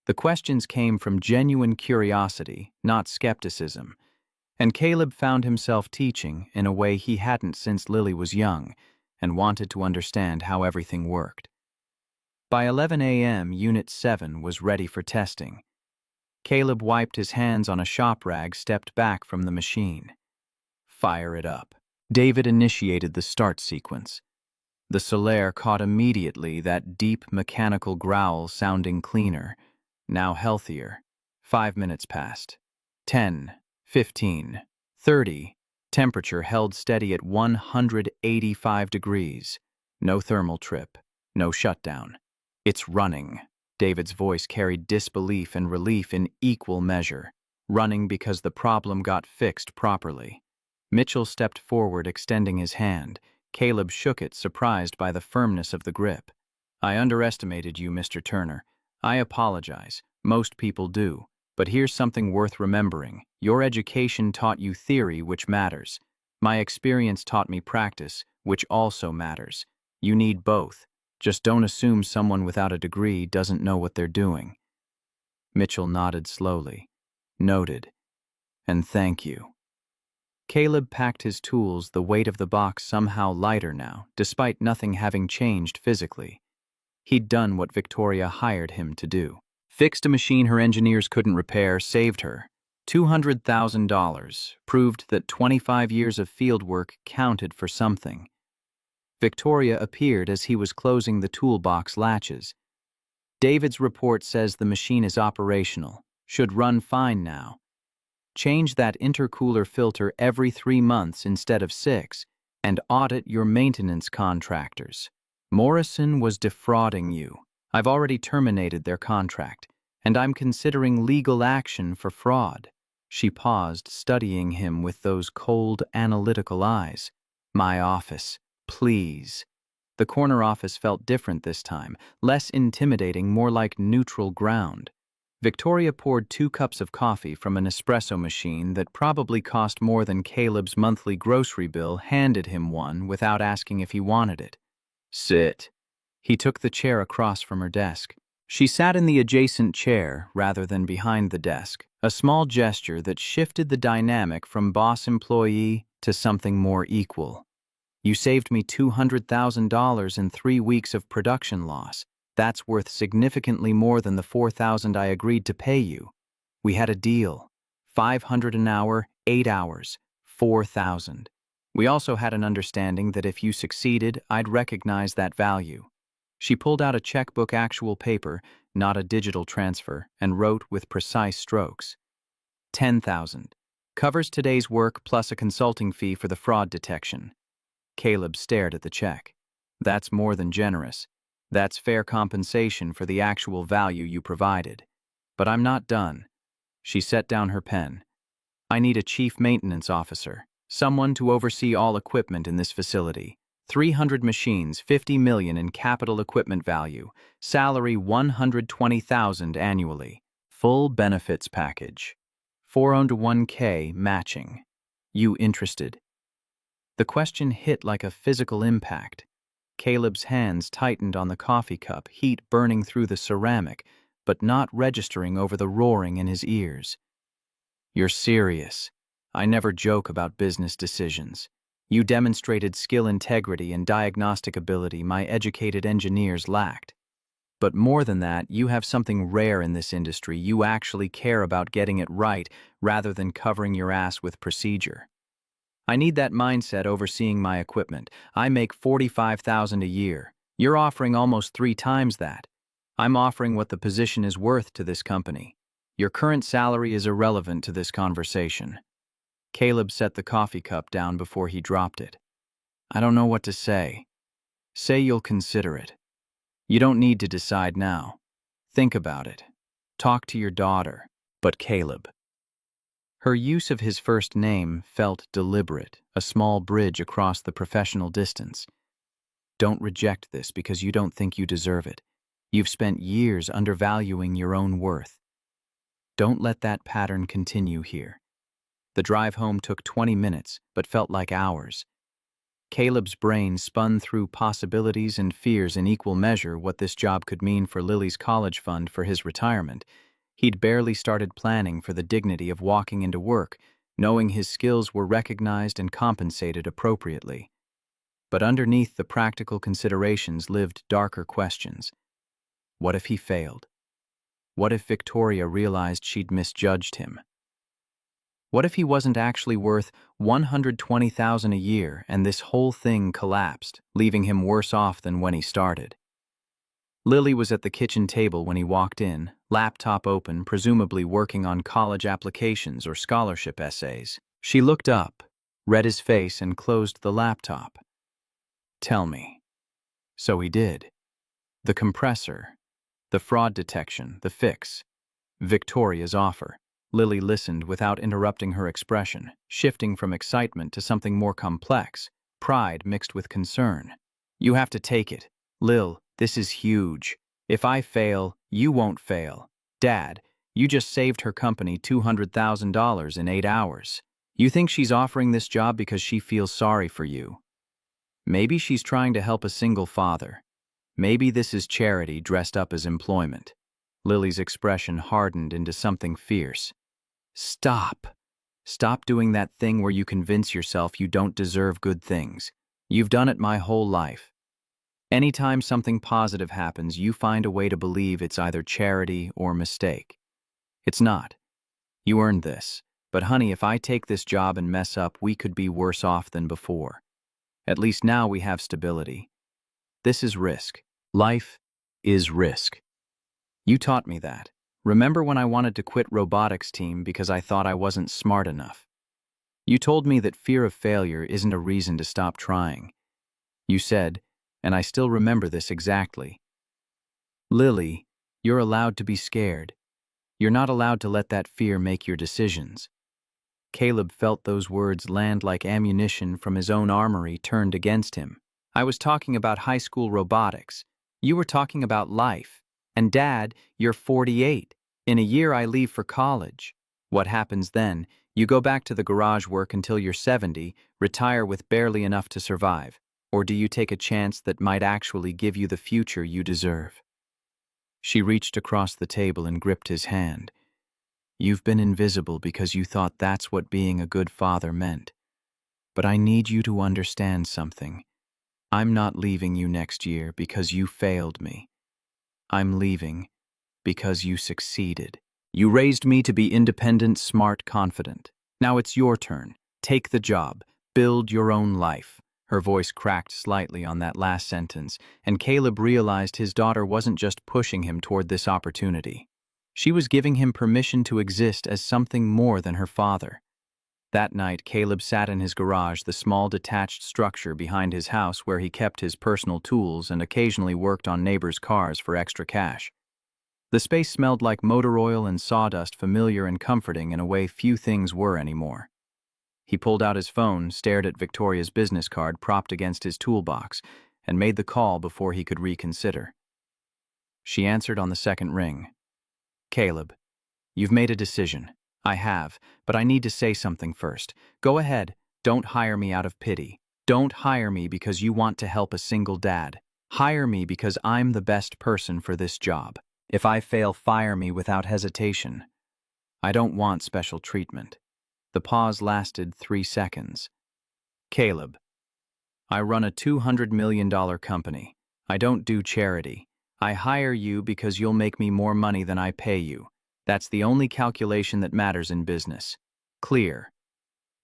The questions came from genuine curiosity, not skepticism, and Caleb found himself teaching in a way he hadn't since Lily was young and wanted to understand how everything worked. By 11 a.m., Unit 7 was ready for testing. Caleb wiped his hands on a shop rag, stepped back from the machine. Fire it up. David initiated the start sequence. The Solaire caught immediately, that deep mechanical growl sounding cleaner, now healthier. 5 minutes passed. 10, 15, 30. Temperature held steady at 185 degrees. No thermal trip. No shutdown. It's running. David's voice carried disbelief and relief in equal measure. Running because the problem got fixed properly. Mitchell stepped forward, extending his hand. Caleb shook it, surprised by the firmness of the grip. I underestimated you, Mr. Turner. I apologize. Most people do. But here's something worth remembering. Your education taught you theory, which matters. My experience taught me practice, which also matters. You need both. Just don't assume someone without a degree doesn't know what they're doing. Mitchell nodded slowly. Noted. And thank you. Caleb packed his tools, the weight of the box somehow lighter now, despite nothing having changed physically. He'd done what Victoria hired him to do. Fixed a machine her engineers couldn't repair, saved her. $200,000, proved that 25 years of fieldwork counted for something. Victoria appeared as he was closing the toolbox latches. David's report says the machine is operational, should run fine now. Change that intercooler filter every 3 months instead of 6, and audit your maintenance contractors. Morrison was defrauding you. I've already terminated their contract, and I'm considering legal action for fraud. She paused, studying him with those cold, analytical eyes. My office. Please. The corner office felt different this time, less intimidating, more like neutral ground. Victoria poured 2 cups of coffee from an espresso machine that probably cost more than Caleb's monthly grocery bill, handed him one without asking if he wanted it. Sit. He took the chair across from her desk. She sat in the adjacent chair rather than behind the desk, a small gesture that shifted the dynamic from boss-employee to something more equal. You saved me $200,000 in 3 weeks of production loss. That's worth significantly more than the $4,000 I agreed to pay you. We had a deal. $500 an hour, 8 hours, $4,000. We also had an understanding that if you succeeded, I'd recognize that value. She pulled out a checkbook, actual paper, not a digital transfer, and wrote with precise strokes. $10,000. Covers today's work plus a consulting fee for the fraud detection. Caleb stared at the check. That's more than generous. That's fair compensation for the actual value you provided. But I'm not done. She set down her pen. I need a chief maintenance officer, someone to oversee all equipment in this facility. 300 machines, $50 million in capital equipment value, salary $120,000 annually, full benefits package, 401k matching. You interested? The question hit like a physical impact. Caleb's hands tightened on the coffee cup, heat burning through the ceramic, but not registering over the roaring in his ears. You're serious. I never joke about business decisions. You demonstrated skill, integrity, and diagnostic ability my educated engineers lacked. But more than that, you have something rare in this industry. You actually care about getting it right rather than covering your ass with procedure. I need that mindset overseeing my equipment. I make $45,000 a year. You're offering almost 3 times that. I'm offering what the position is worth to this company. Your current salary is irrelevant to this conversation. Caleb set the coffee cup down before he dropped it. I don't know what to say. Say you'll consider it. You don't need to decide now. Think about it. Talk to your daughter. But Caleb. Her use of his first name felt deliberate, a small bridge across the professional distance. Don't reject this because you don't think you deserve it. You've spent years undervaluing your own worth. Don't let that pattern continue here. The drive home took 20 minutes, but felt like hours. Caleb's brain spun through possibilities and fears in equal measure, what this job could mean for Lily's college fund for his retirement. He'd barely started planning for the dignity of walking into work, knowing his skills were recognized and compensated appropriately. But underneath the practical considerations lived darker questions. What if he failed? What if Victoria realized she'd misjudged him? What if he wasn't actually worth $120,000 a year and this whole thing collapsed, leaving him worse off than when he started? Lily was at the kitchen table when he walked in, laptop open, presumably working on college applications or scholarship essays. She looked up, read his face, and closed the laptop. Tell me. So he did. The compressor, the fraud detection, the fix, Victoria's offer. Lily listened without interrupting her expression, shifting from excitement to something more complex, pride mixed with concern. You have to take it. Lil, this is huge. If I fail, you won't fail. Dad, you just saved her company $200,000 in 8 hours. You think she's offering this job because she feels sorry for you. Maybe she's trying to help a single father. Maybe this is charity dressed up as employment. Lily's expression hardened into something fierce. Stop. Stop doing that thing where you convince yourself you don't deserve good things. You've done it my whole life. Anytime something positive happens, you find a way to believe it's either charity or mistake. It's not. You earned this. But honey, if I take this job and mess up, we could be worse off than before. At least now we have stability. This is risk. Life is risk. You taught me that. Remember when I wanted to quit robotics team because I thought I wasn't smart enough? You told me that fear of failure isn't a reason to stop trying. You said, and I still remember this exactly, Lily, you're allowed to be scared. You're not allowed to let that fear make your decisions. Caleb felt those words land like ammunition from his own armory turned against him. I was talking about high school robotics. You were talking about life. And Dad, you're 48. In a year I leave for college. What happens then? You go back to the garage work until you're 70, retire with barely enough to survive. Or do you take a chance that might actually give you the future you deserve? She reached across the table and gripped his hand. You've been invisible because you thought that's what being a good father meant. But I need you to understand something. I'm not leaving you next year because you failed me. I'm leaving because you succeeded. You raised me to be independent, smart, confident. Now it's your turn. Take the job. Build your own life. Her voice cracked slightly on that last sentence, and Caleb realized his daughter wasn't just pushing him toward this opportunity. She was giving him permission to exist as something more than her father. That night, Caleb sat in his garage, the small detached structure behind his house where he kept his personal tools and occasionally worked on neighbors' cars for extra cash. The space smelled like motor oil and sawdust, familiar and comforting in a way few things were anymore. He pulled out his phone, stared at Victoria's business card propped against his toolbox, and made the call before he could reconsider. She answered on the second ring. Caleb, you've made a decision. I have, but I need to say something first. Go ahead. Don't hire me out of pity. Don't hire me because you want to help a single dad. Hire me because I'm the best person for this job. If I fail, fire me without hesitation. I don't want special treatment. The pause lasted 3 seconds. Caleb, I run a $200 million company. I don't do charity. I hire you because you'll make me more money than I pay you. That's the only calculation that matters in business. Clear.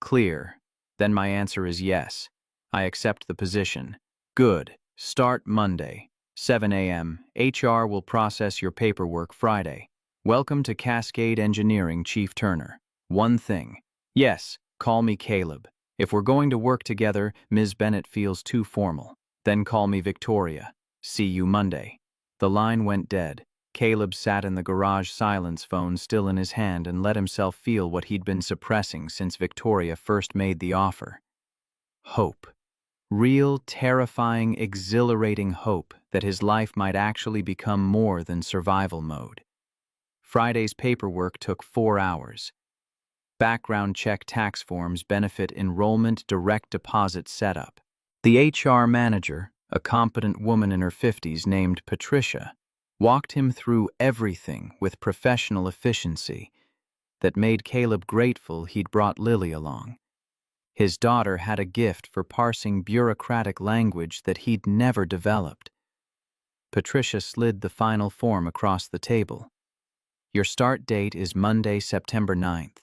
Clear. Then my answer is yes. I accept the position. Good. Start Monday, 7 a.m. HR will process your paperwork Friday. Welcome to Cascade Engineering, Chief Turner. One thing. Yes, call me Caleb. If we're going to work together, Ms. Bennett feels too formal. Then call me Victoria. See you Monday. The line went dead. Caleb sat in the garage silence phone still in his hand and let himself feel what he'd been suppressing since Victoria first made the offer. Hope. Real, terrifying, exhilarating hope that his life might actually become more than survival mode. Friday's paperwork took 4 hours. Background check, tax forms, benefit enrollment, direct deposit setup. The HR manager, a competent woman in her 50s named Patricia, walked him through everything with professional efficiency that made Caleb grateful he'd brought Lily along. His daughter had a gift for parsing bureaucratic language that he'd never developed. Patricia slid the final form across the table. Your start date is Monday, September 9th.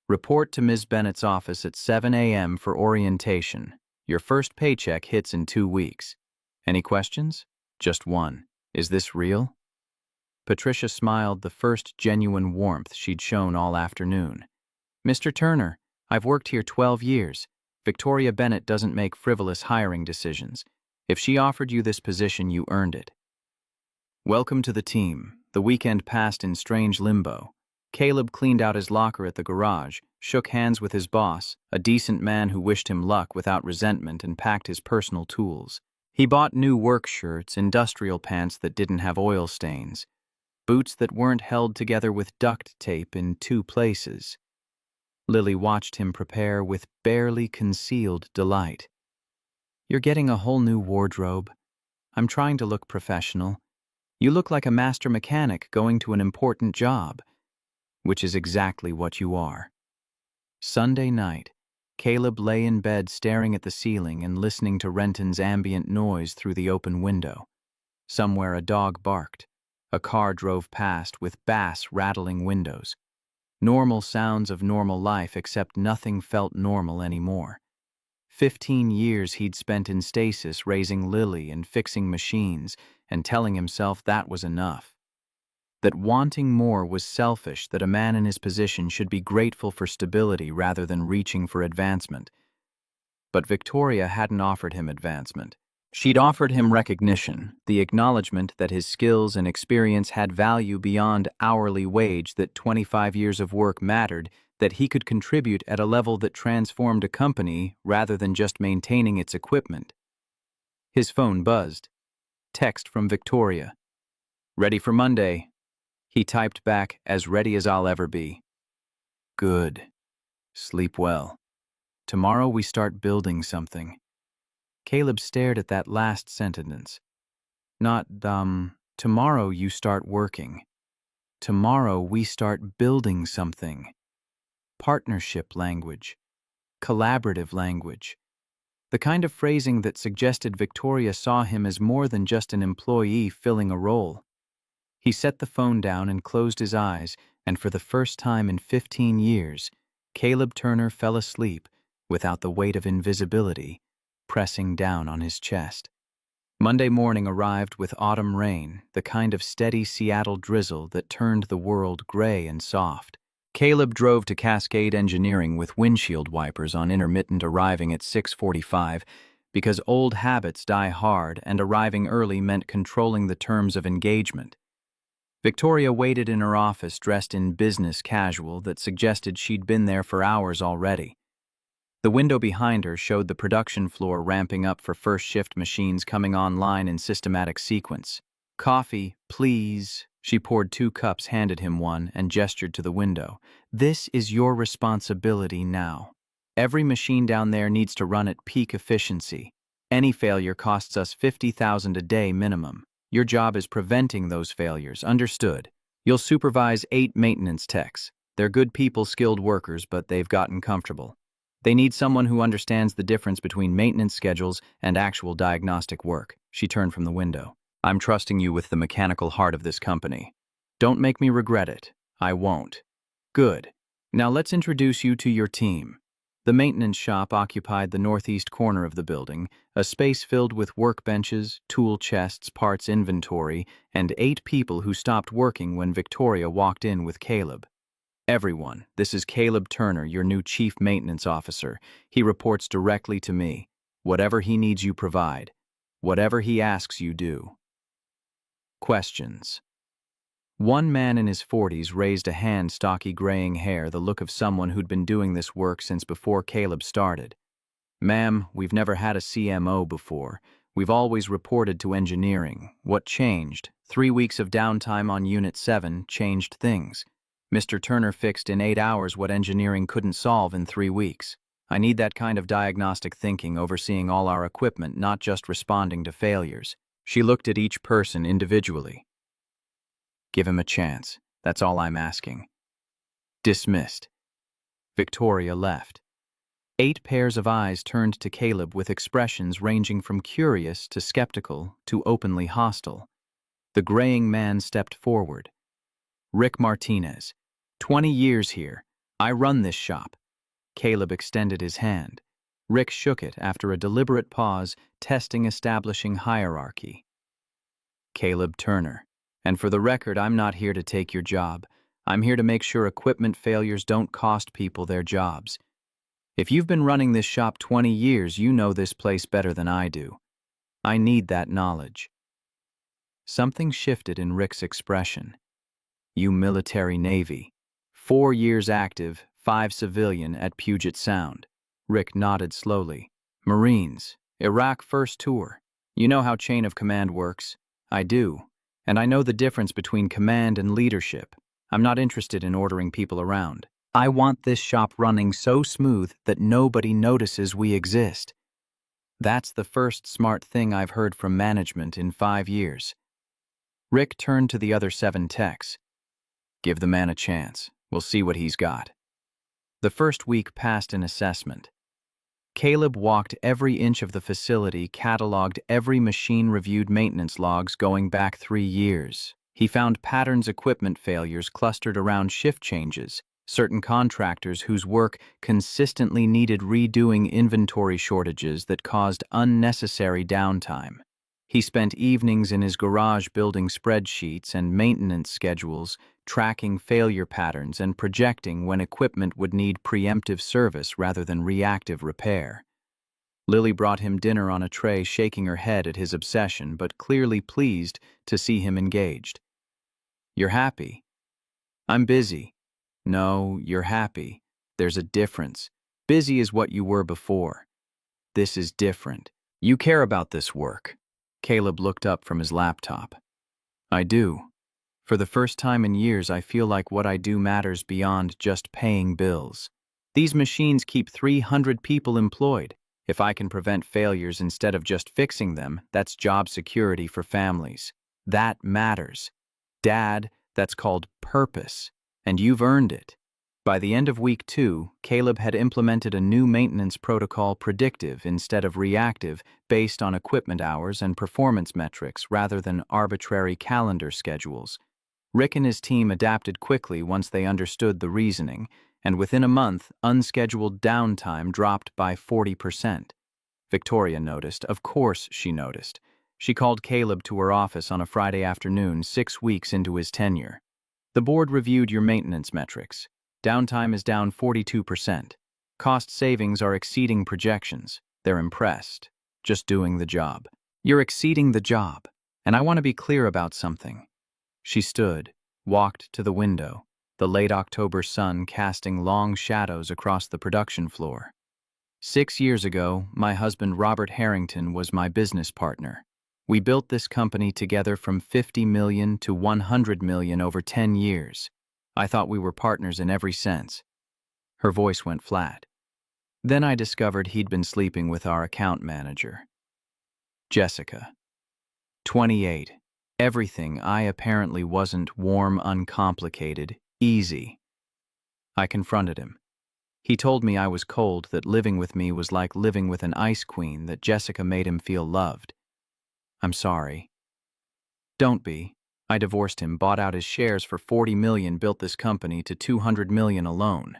Report to Ms. Bennett's office at 7 a.m. for orientation. Your first paycheck hits in 2 weeks. Any questions? Just one. Is this real? Patricia smiled, the first genuine warmth she'd shown all afternoon. Mr. Turner, I've worked here 12 years. Victoria Bennett doesn't make frivolous hiring decisions. If she offered you this position, you earned it. Welcome to the team. The weekend passed in strange limbo. Caleb cleaned out his locker at the garage, shook hands with his boss, a decent man who wished him luck without resentment, and packed his personal tools. He bought new work shirts, industrial pants that didn't have oil stains, boots that weren't held together with duct tape in two places. Lily watched him prepare with barely concealed delight. "You're getting a whole new wardrobe. I'm trying to look professional. You look like a master mechanic going to an important job," which is exactly what you are. Sunday night, Caleb lay in bed staring at the ceiling and listening to Renton's ambient noise through the open window. Somewhere a dog barked. A car drove past with bass rattling windows. Normal sounds of normal life, except nothing felt normal anymore. 15 years he'd spent in stasis raising Lily and fixing machines and telling himself that was enough. That wanting more was selfish, that a man in his position should be grateful for stability rather than reaching for advancement. But Victoria hadn't offered him advancement. She'd offered him recognition, the acknowledgement that his skills and experience had value beyond hourly wage, that 25 years of work mattered, that he could contribute at a level that transformed a company rather than just maintaining its equipment. His phone buzzed. Text from Victoria. "Ready for Monday." He typed back, "As ready as I'll ever be." "Good. Sleep well. Tomorrow we start building something." Caleb stared at that last sentence. Not, tomorrow you start working. Tomorrow we start building something. Partnership language. Collaborative language. The kind of phrasing that suggested Victoria saw him as more than just an employee filling a role. He set the phone down and closed his eyes, and for the first time in 15 years, Caleb Turner fell asleep without the weight of invisibility pressing down on his chest. Monday morning arrived with autumn rain, the kind of steady Seattle drizzle that turned the world gray and soft. Caleb drove to Cascade Engineering with windshield wipers on intermittent, arriving at 6:45, because old habits die hard and arriving early meant controlling the terms of engagement. Victoria waited in her office dressed in business casual that suggested she'd been there for hours already. The window behind her showed the production floor ramping up for first shift machines coming online in systematic sequence. "Coffee, please." She poured 2 cups, handed him one, and gestured to the window. "This is your responsibility now. Every machine down there needs to run at peak efficiency. Any failure costs us $50,000 a day minimum. Your job is preventing those failures, understood? You'll supervise 8 maintenance techs. They're good people, skilled workers, but they've gotten comfortable. They need someone who understands the difference between maintenance schedules and actual diagnostic work." She turned from the window. "I'm trusting you with the mechanical heart of this company. Don't make me regret it. I won't." "Good. Now let's introduce you to your team." The maintenance shop occupied the northeast corner of the building, a space filled with workbenches, tool chests, parts inventory, and 8 people who stopped working when Victoria walked in with Caleb. "Everyone, this is Caleb Turner, your new Chief Maintenance Officer. He reports directly to me. Whatever he needs, you provide. Whatever he asks, you do." Questions. One man in his 40s raised a hand, stocky graying hair, the look of someone who'd been doing this work since before Caleb started. "Ma'am, we've never had a CMO before. We've always reported to engineering. What changed? 3 weeks of downtime on Unit 7 changed things. Mr. Turner fixed in 8 hours what engineering couldn't solve in 3 weeks. I need that kind of diagnostic thinking, overseeing all our equipment, not just responding to failures." She looked at each person individually. "Give him a chance. That's all I'm asking." Dismissed. Victoria left. 8 pairs of eyes turned to Caleb with expressions ranging from curious to skeptical to openly hostile. The graying man stepped forward. "Rick Martinez. 20 years here. I run this shop." Caleb extended his hand. Rick shook it after a deliberate pause, testing establishing hierarchy. "Caleb Turner. And for the record, I'm not here to take your job. I'm here to make sure equipment failures don't cost people their jobs. If you've been running this shop 20 years, you know this place better than I do. I need that knowledge." Something shifted in Rick's expression. You military Navy. 4 years active, 5 civilian at Puget Sound. Rick nodded slowly. Marines. Iraq first tour. You know how chain of command works? I do. And I know the difference between command and leadership. I'm not interested in ordering people around. I want this shop running so smooth that nobody notices we exist. That's the first smart thing I've heard from management in 5 years. Rick turned to the other 7 techs. Give the man a chance. We'll see what he's got. The first week passed in assessment. Caleb walked every inch of the facility, cataloged every machine, reviewed maintenance logs going back 3 years. He found patterns, equipment failures clustered around shift changes, certain contractors whose work consistently needed redoing, inventory shortages that caused unnecessary downtime. He spent evenings in his garage building spreadsheets and maintenance schedules, tracking failure patterns and projecting when equipment would need preemptive service rather than reactive repair. Lily brought him dinner on a tray, shaking her head at his obsession, but clearly pleased to see him engaged. You're happy? I'm busy. No, you're happy. There's a difference. Busy is what you were before. This is different. You care about this work. Caleb looked up from his laptop. I do. For the first time in years, I feel like what I do matters beyond just paying bills. These machines keep 300 people employed. If I can prevent failures instead of just fixing them, that's job security for families. That matters. Dad, that's called purpose, and you've earned it. By the end of week 2, Caleb had implemented a new maintenance protocol, predictive instead of reactive, based on equipment hours and performance metrics rather than arbitrary calendar schedules. Rick and his team adapted quickly once they understood the reasoning, and within a month, unscheduled downtime dropped by 40%. Victoria noticed. Of course she noticed. She called Caleb to her office on a Friday afternoon, 6 weeks into his tenure. The board reviewed your maintenance metrics. Downtime is down 42%. Cost savings are exceeding projections. They're impressed. Just doing the job. You're exceeding the job, and I want to be clear about something. She stood, walked to the window, the late October sun casting long shadows across the production floor. 6 years ago, my husband Robert Harrington was my business partner. We built this company together from 50 million to 100 million over 10 years. I thought we were partners in every sense. Her voice went flat. Then I discovered he'd been sleeping with our account manager. Jessica. 28. Everything I apparently wasn't warm, uncomplicated, easy. I confronted him. He told me I was cold, that living with me was like living with an ice queen, that Jessica made him feel loved. I'm sorry. Don't be. I divorced him, bought out his shares for 40 million, built this company to 200 million alone.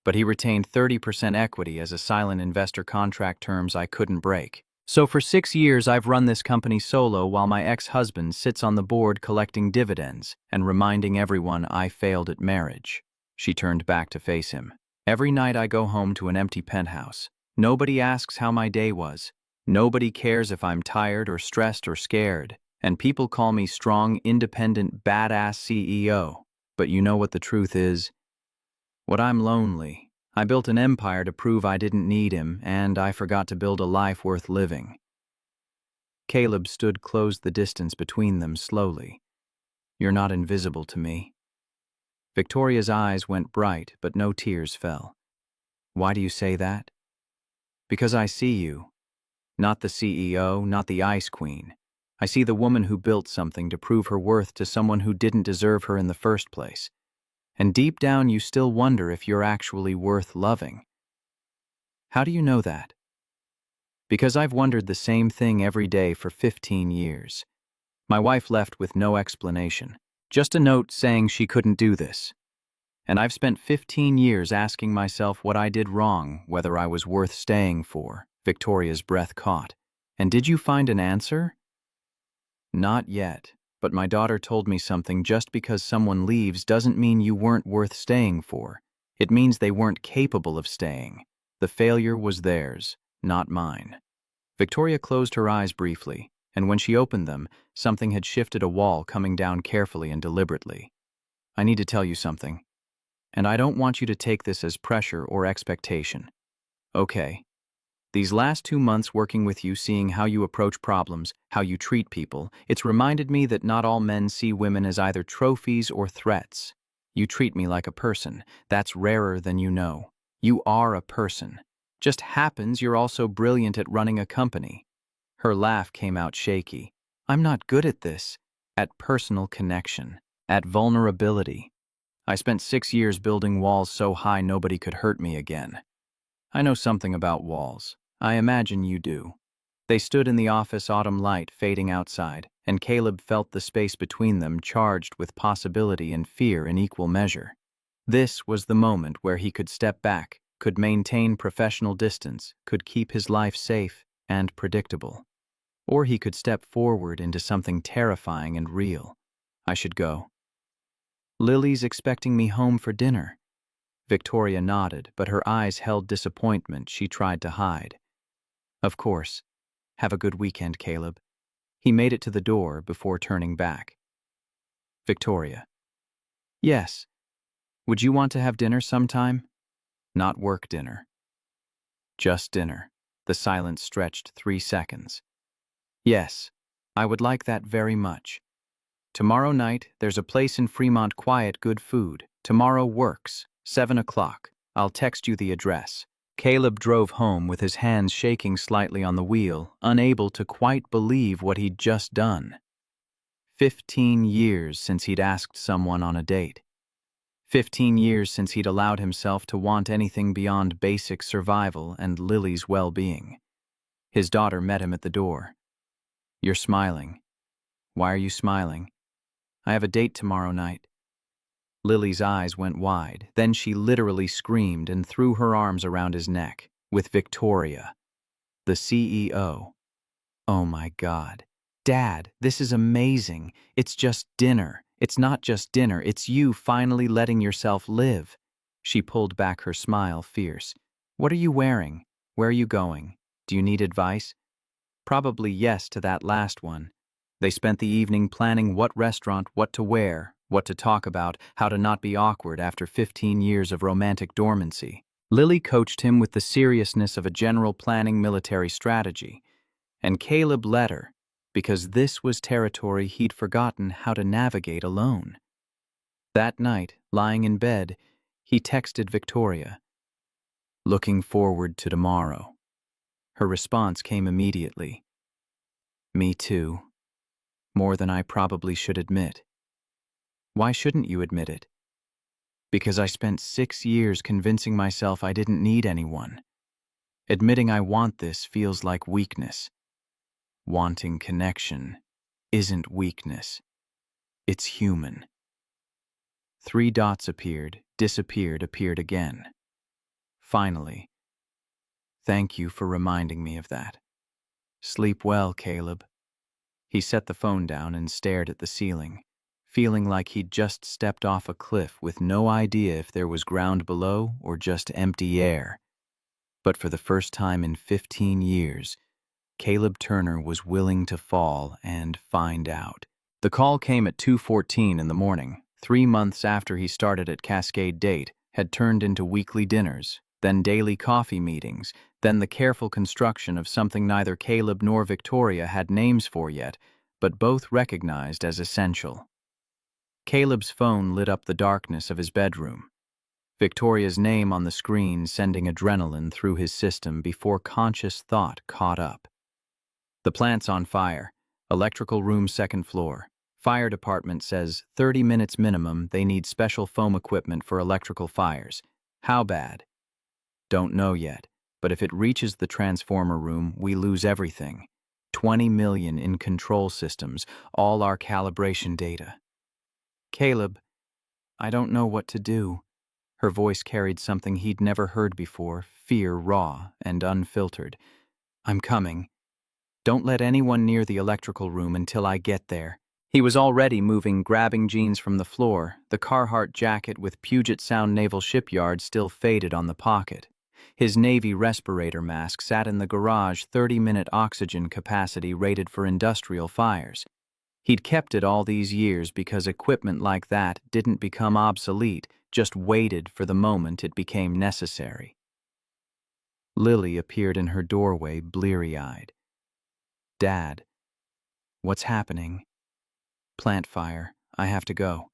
But he retained 30% equity as a silent investor, contract terms I couldn't break. So for 6 years I've run this company solo while my ex-husband sits on the board collecting dividends and reminding everyone I failed at marriage. She turned back to face him. Every night I go home to an empty penthouse. Nobody asks how my day was. Nobody cares if I'm tired or stressed or scared. And people call me strong, independent, badass CEO. But you know what the truth is? What I'm lonely. I built an empire to prove I didn't need him, and I forgot to build a life worth living. Caleb stood, closed the distance between them slowly. You're not invisible to me. Victoria's eyes went bright, but no tears fell. Why do you say that? Because I see you. Not the CEO, not the Ice Queen. I see the woman who built something to prove her worth to someone who didn't deserve her in the first place. And deep down you still wonder if you're actually worth loving. How do you know that? Because I've wondered the same thing every day for 15 years. My wife left with no explanation, just a note saying she couldn't do this. And I've spent 15 years asking myself what I did wrong, whether I was worth staying for. Victoria's breath caught. And did you find an answer? Not yet, but my daughter told me something. Just because someone leaves doesn't mean you weren't worth staying for. It means they weren't capable of staying. The failure was theirs, not mine. Victoria closed her eyes briefly. and when she opened them, something had shifted a wall, coming down carefully and deliberately. I need to tell you something, and I don't want you to take this as pressure or expectation. Okay. These last 2 months working with you, seeing how you approach problems, how you treat people, it's reminded me that not all men see women as either trophies or threats. You treat me like a person. That's rarer than you know. You are a person. Just happens you're also brilliant at running a company. Her laugh came out shaky. I'm not good at this. At personal connection. At vulnerability. I spent 6 years building walls so high nobody could hurt me again. I know something about walls. I imagine you do. They stood in the office, autumn light fading outside, and Caleb felt the space between them charged with possibility and fear in equal measure. This was the moment where he could step back, could maintain professional distance, could keep his life safe and predictable. Or he could step forward into something terrifying and real. I should go. Lily's expecting me home for dinner. Victoria nodded, but her eyes held disappointment she tried to hide. Of course. Have a good weekend, Caleb. He made it to the door before turning back. Victoria. Yes. Would you want to have dinner sometime? Not work dinner. Just dinner. The silence stretched 3 seconds. Yes, I would like that very much. Tomorrow night, there's a place in Fremont, quiet, good food. Tomorrow works. 7 o'clock. I'll text you the address. Caleb drove home with his hands shaking slightly on the wheel, unable to quite believe what he'd just done. 15 years since he'd asked someone on a date. 15 years since he'd allowed himself to want anything beyond basic survival and Lily's well-being. His daughter met him at the door. You're smiling. Why are you smiling? I have a date tomorrow night. Lily's eyes went wide, then she literally screamed and threw her arms around his neck, with Victoria, the CEO. Oh my God. Dad, this is amazing. It's just dinner. It's not just dinner, it's you finally letting yourself live. She pulled back her smile fierce. What are you wearing? Where are you going? Do you need advice? Probably yes to that last one. They spent the evening planning what restaurant, what to wear, what to talk about, how to not be awkward after 15 years of romantic dormancy. Lily coached him with the seriousness of a general planning military strategy, and Caleb led her, because this was territory he'd forgotten how to navigate alone. That night, lying in bed, he texted Victoria, "Looking forward to tomorrow." Her response came immediately. Me too. More than I probably should admit. Why shouldn't you admit it? Because I spent 6 years convincing myself I didn't need anyone. Admitting I want this feels like weakness. Wanting connection isn't weakness. It's human. 3 dots appeared, disappeared, appeared again. Finally. Thank you for reminding me of that. Sleep well, Caleb. He set the phone down and stared at the ceiling, feeling like he'd just stepped off a cliff with no idea if there was ground below or just empty air. But for the first time in 15 years, Caleb Turner was willing to fall and find out. The call came at 2:14 in the morning. 3 months after he started at Cascade Date, had turned into weekly dinners, then daily coffee meetings, then the careful construction of something neither Caleb nor Victoria had names for yet, but both recognized as essential. Caleb's phone lit up the darkness of his bedroom. Victoria's name on the screen sending adrenaline through his system before conscious thought caught up. The plant's on fire. Electrical room, 2nd floor. Fire department says 30 minutes minimum. They need special foam equipment for electrical fires. How bad? Don't know yet, but if it reaches the transformer room, we lose everything. 20 million in control systems, all our calibration data. Caleb, I don't know what to do. Her voice carried something he'd never heard before, fear raw and unfiltered. I'm coming. Don't let anyone near the electrical room until I get there. He was already moving, grabbing jeans from the floor, the Carhartt jacket with Puget Sound Naval Shipyard still faded on the pocket. His Navy respirator mask sat in the garage, 30-minute oxygen capacity rated for industrial fires. He'd kept it all these years because equipment like that didn't become obsolete, just waited for the moment it became necessary. Lily appeared in her doorway, bleary-eyed. "Dad, what's happening?" "Plant fire. I have to go.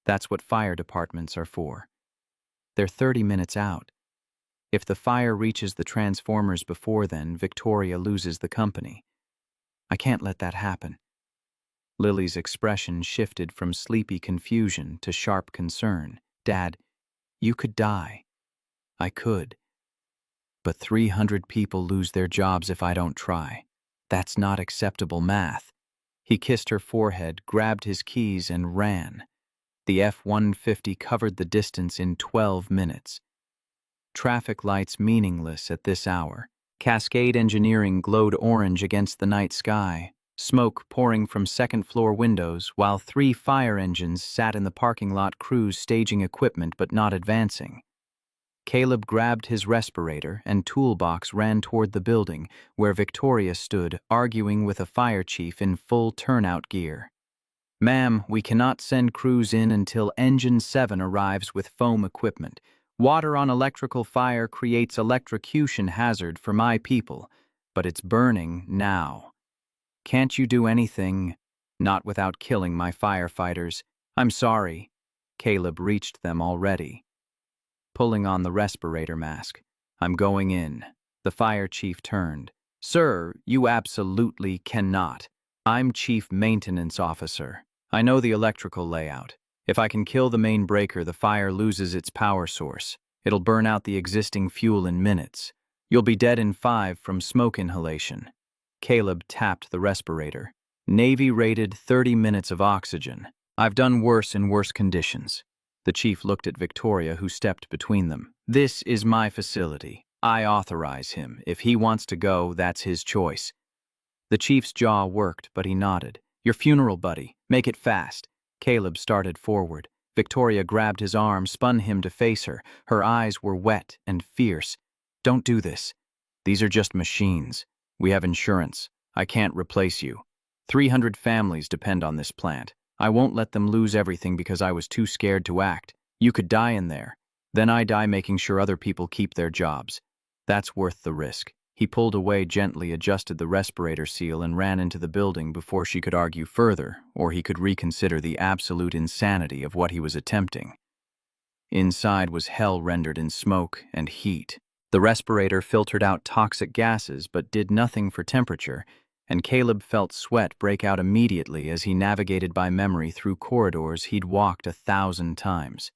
That's what fire departments are for. They're 30 minutes out. If the fire reaches the transformers before then, Victoria loses the company. I can't let that happen." Lily's expression shifted from sleepy confusion to sharp concern. "Dad, you could die." "I could. But 300 people lose their jobs if I don't try. That's not acceptable math." He kissed her forehead, grabbed his keys, and ran. The F-150 covered the distance in 12 minutes. Traffic lights meaningless at this hour. Cascade Engineering glowed orange against the night sky, smoke pouring from second-floor windows, while 3 fire engines sat in the parking lot, crews staging equipment but not advancing. Caleb grabbed his respirator and toolbox, ran toward the building, where Victoria stood, arguing with a fire chief in full turnout gear. "Ma'am, we cannot send crews in until Engine 7 arrives with foam equipment. Water on electrical fire creates electrocution hazard for my people, but it's burning now. Can't you do anything? Not without killing my firefighters. I'm sorry." Caleb reached them already, pulling on the respirator mask. "I'm going in." The fire chief turned. "Sir, you absolutely cannot. I'm Chief Maintenance Officer. I know the electrical layout. If I can kill the main breaker, the fire loses its power source. It'll burn out the existing fuel in minutes. You'll be dead in 5 from smoke inhalation." Caleb tapped the respirator. "Navy rated 30 minutes of oxygen. I've done worse in worse conditions." The chief looked at Victoria, who stepped between them. "This is my facility. I authorize him. If he wants to go, that's his choice." The chief's jaw worked, but he nodded. "Your funeral, buddy. Make it fast." Caleb started forward. Victoria grabbed his arm, spun him to face her. Her eyes were wet and fierce. "Don't do this. These are just machines. We have insurance. I can't replace you. 300 families depend on this plant. I won't let them lose everything because I was too scared to act. You could die in there. Then I die making sure other people keep their jobs. That's worth the risk." He pulled away gently, adjusted the respirator seal, and ran into the building before she could argue further, or he could reconsider the absolute insanity of what he was attempting. Inside was hell rendered in smoke and heat. The respirator filtered out toxic gases but did nothing for temperature, and Caleb felt sweat break out immediately as he navigated by memory through corridors he'd walked 1,000 times.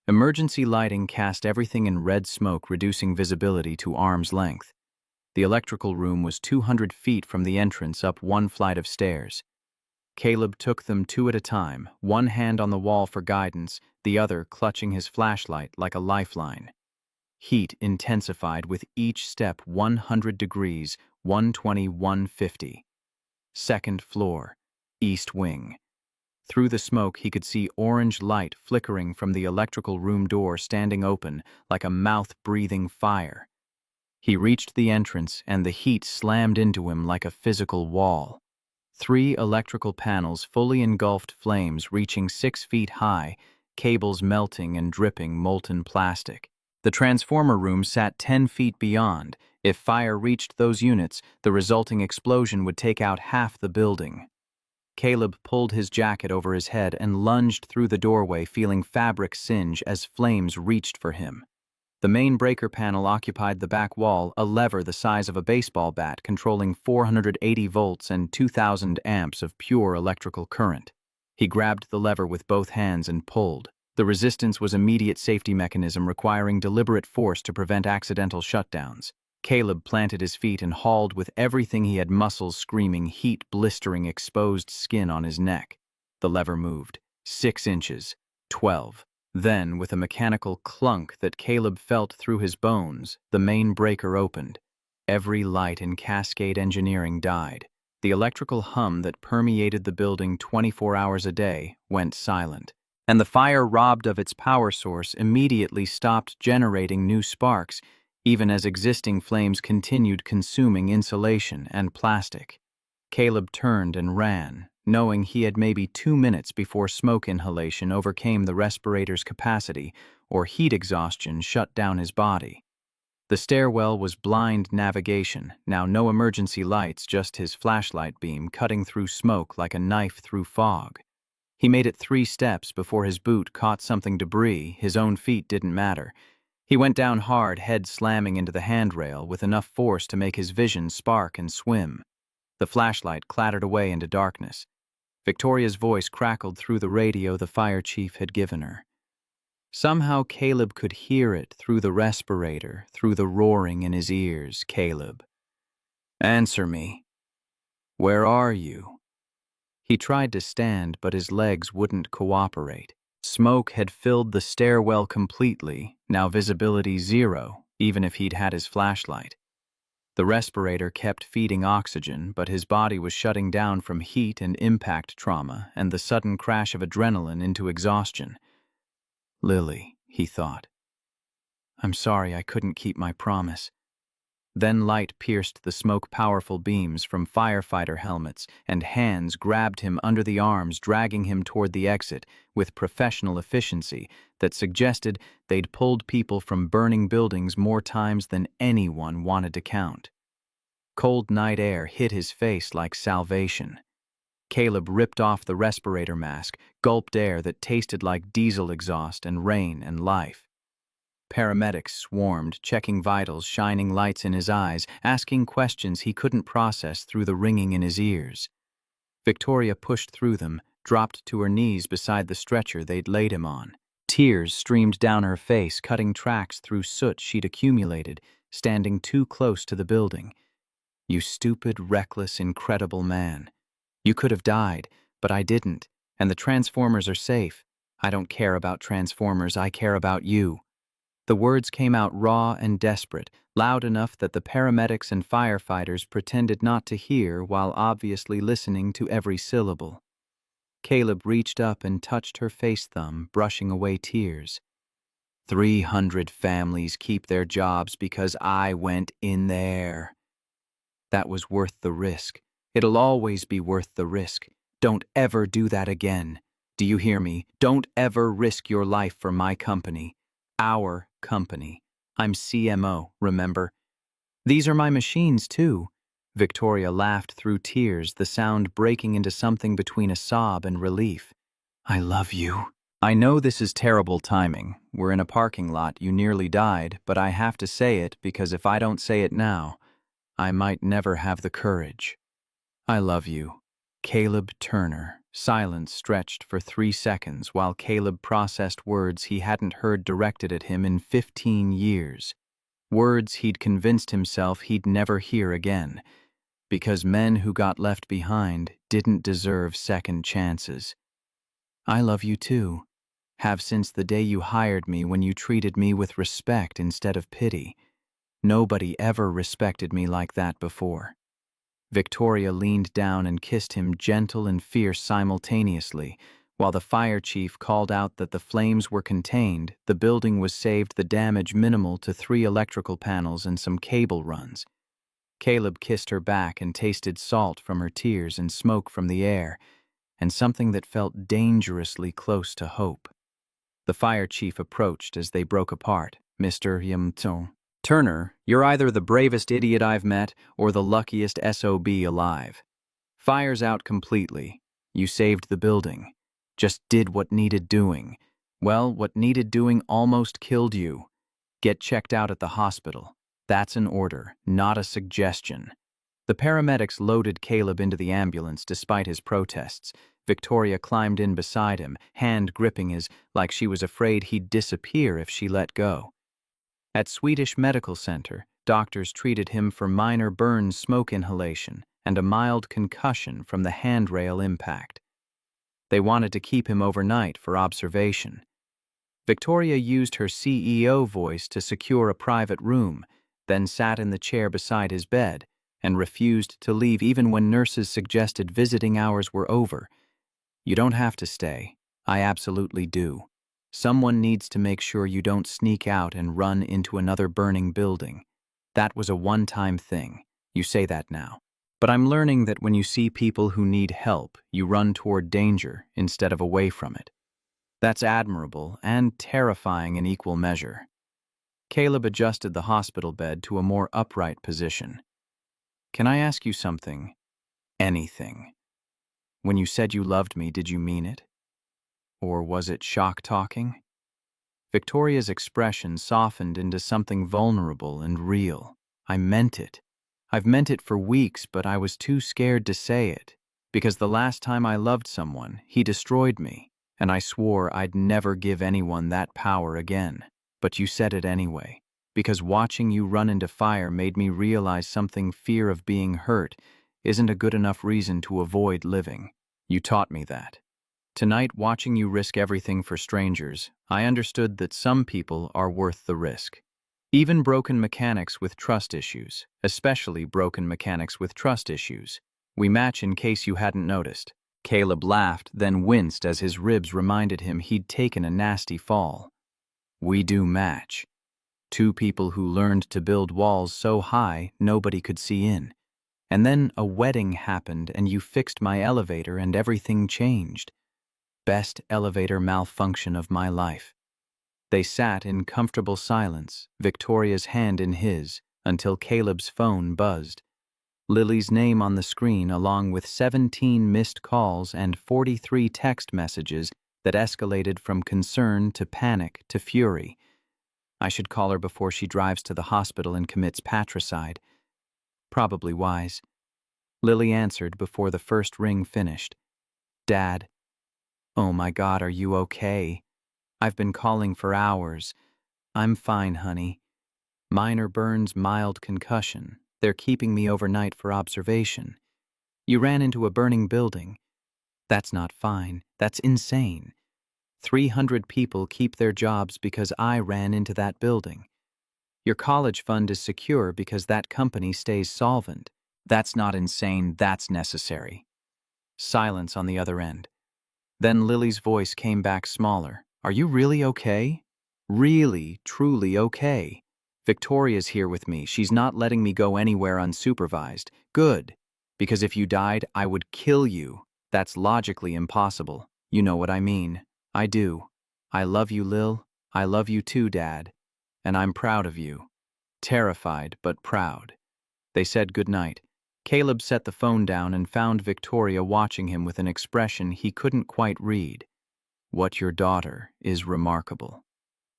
Emergency lighting cast everything in red smoke, reducing visibility to arm's length. The electrical room was 200 feet from the entrance, up 1 flight of stairs. Caleb took them 2 at a time, one hand on the wall for guidance, the other clutching his flashlight like a lifeline. Heat intensified with each step. 100 degrees, 120, 150. Second floor, east wing. Through the smoke, he could see orange light flickering from the electrical room door, standing open like a mouth-breathing fire. He reached the entrance, and the heat slammed into him like a physical wall. 3 electrical panels fully engulfed flames reaching 6 feet high, cables melting and dripping molten plastic. The transformer room sat 10 feet beyond. If fire reached those units, the resulting explosion would take out half the building. Caleb pulled his jacket over his head and lunged through the doorway, feeling fabric singe as flames reached for him. The main breaker panel occupied the back wall, a lever the size of a baseball bat controlling 480 volts and 2,000 amps of pure electrical current. He grabbed the lever with both hands and pulled. The resistance was immediate safety mechanism requiring deliberate force to prevent accidental shutdowns. Caleb planted his feet and hauled with everything he had, muscles screaming, heat blistering exposed skin on his neck. The lever moved. 6 inches. 12. Then, with a mechanical clunk that Caleb felt through his bones, the main breaker opened. Every light in Cascade Engineering died. The electrical hum that permeated the building 24 hours a day went silent, and the fire, robbed of its power source, immediately stopped generating new sparks, even as existing flames continued consuming insulation and plastic. Caleb turned and ran, knowing he had maybe 2 minutes before smoke inhalation overcame the respirator's capacity or heat exhaustion shut down his body. The stairwell was blind navigation, now no emergency lights, just his flashlight beam cutting through smoke like a knife through fog. He made it 3 steps before his boot caught something debris. His own feet didn't matter. He went down hard, head slamming into the handrail with enough force to make his vision spark and swim. The flashlight clattered away into darkness. Victoria's voice crackled through the radio the fire chief had given her. Somehow Caleb could hear it through the respirator, through the roaring in his ears. Caleb. Answer me. Where are you? He tried to stand, but his legs wouldn't cooperate. Smoke had filled the stairwell completely, now visibility 0, even if he'd had his flashlight. The respirator kept feeding oxygen, but his body was shutting down from heat and impact trauma and the sudden crash of adrenaline into exhaustion. Lily, he thought. I'm sorry I couldn't keep my promise. Then light pierced the smoke-powerful beams from firefighter helmets, and hands grabbed him under the arms, dragging him toward the exit with professional efficiency that suggested they'd pulled people from burning buildings more times than anyone wanted to count. Cold night air hit his face like salvation. Caleb ripped off the respirator mask, gulped air that tasted like diesel exhaust and rain and life. Paramedics swarmed, checking vitals, shining lights in his eyes, asking questions he couldn't process through the ringing in his ears. Victoria pushed through them, dropped to her knees beside the stretcher they'd laid him on. Tears streamed down her face, cutting tracks through soot she'd accumulated, standing too close to the building. You stupid, reckless, incredible man. You could have died, but I didn't, and the Transformers are safe. I don't care about Transformers, I care about you. The words came out raw and desperate, loud enough that the paramedics and firefighters pretended not to hear while obviously listening to every syllable. Caleb reached up and touched her face thumb, brushing away tears. 300 families keep their jobs because I went in there. That was worth the risk. It'll always be worth the risk. Don't ever do that again. Do you hear me? Don't ever risk your life for my company. Our company. I'm CMO, remember? These are my machines, too. Victoria laughed through tears, the sound breaking into something between a sob and relief. I love you. I know this is terrible timing. We're in a parking lot, you nearly died, but I have to say it because if I don't say it now, I might never have the courage. I love you. Caleb Turner. Silence stretched for 3 seconds while Caleb processed words he hadn't heard directed at him in 15 years. Words he'd convinced himself he'd never hear again, because men who got left behind didn't deserve second chances. I love you too. Have since the day you hired me, when you treated me with respect instead of pity. Nobody ever respected me like that before. Victoria leaned down and kissed him, gentle and fierce simultaneously, while the fire chief called out that the flames were contained, the building was saved, the damage minimal to 3 electrical panels and some cable runs. Caleb kissed her back and tasted salt from her tears and smoke from the air, and something that felt dangerously close to hope. The fire chief approached as they broke apart. Mr. Yamton. Turner, you're either the bravest idiot I've met or the luckiest SOB alive. Fire's out completely. You saved the building. Just did what needed doing. Well, what needed doing almost killed you. Get checked out at the hospital. That's an order, not a suggestion. The paramedics loaded Caleb into the ambulance despite his protests. Victoria climbed in beside him, hand gripping his, like she was afraid he'd disappear if she let go. At Swedish Medical Center, doctors treated him for minor burns, smoke inhalation, and a mild concussion from the handrail impact. They wanted to keep him overnight for observation. Victoria used her CEO voice to secure a private room, then sat in the chair beside his bed and refused to leave even when nurses suggested visiting hours were over. You don't have to stay. I absolutely do. Someone needs to make sure you don't sneak out and run into another burning building. That was a one-time thing. You say that now. But I'm learning that when you see people who need help, you run toward danger instead of away from it. That's admirable and terrifying in equal measure. Caleb adjusted the hospital bed to a more upright position. Can I ask you something? Anything. When you said you loved me, did you mean it? Or was it shock talking? Victoria's expression softened into something vulnerable and real. I meant it. I've meant it for weeks, but I was too scared to say it. Because the last time I loved someone, he destroyed me, and I swore I'd never give anyone that power again. But you said it anyway. Because watching you run into fire made me realize something: fear of being hurt isn't a good enough reason to avoid living. You taught me that. Tonight, watching you risk everything for strangers, I understood that some people are worth the risk. Even broken mechanics with trust issues, especially broken mechanics with trust issues. We match, in case you hadn't noticed. Caleb laughed, then winced as his ribs reminded him he'd taken a nasty fall. We do match. Two people who learned to build walls so high nobody could see in. And then a wedding happened and you fixed my elevator and everything changed. Best elevator malfunction of my life. They sat in comfortable silence, Victoria's hand in his, until Caleb's phone buzzed. Lily's name on the screen, along with 17 missed calls and 43 text messages that escalated from concern to panic to fury. I should call her before she drives to the hospital and commits patricide. Probably wise. Lily answered before the first ring finished. Dad. Oh my God, are you okay? I've been calling for hours. I'm fine, honey. Minor burns, mild concussion. They're keeping me overnight for observation. You ran into a burning building. That's not fine. That's insane. 300 people keep their jobs because I ran into that building. Your college fund is secure because that company stays solvent. That's not insane, that's necessary. Silence on the other end. Then Lily's voice came back smaller. Are you really okay? Really, truly okay? Victoria's here with me. She's not letting me go anywhere unsupervised. Good. Because if you died, I would kill you. That's logically impossible. You know what I mean. I do. I love you, Lil. I love you too, Dad. And I'm proud of you. Terrified, but proud. They said goodnight. Caleb set the phone down and found Victoria watching him with an expression he couldn't quite read. What your daughter is remarkable.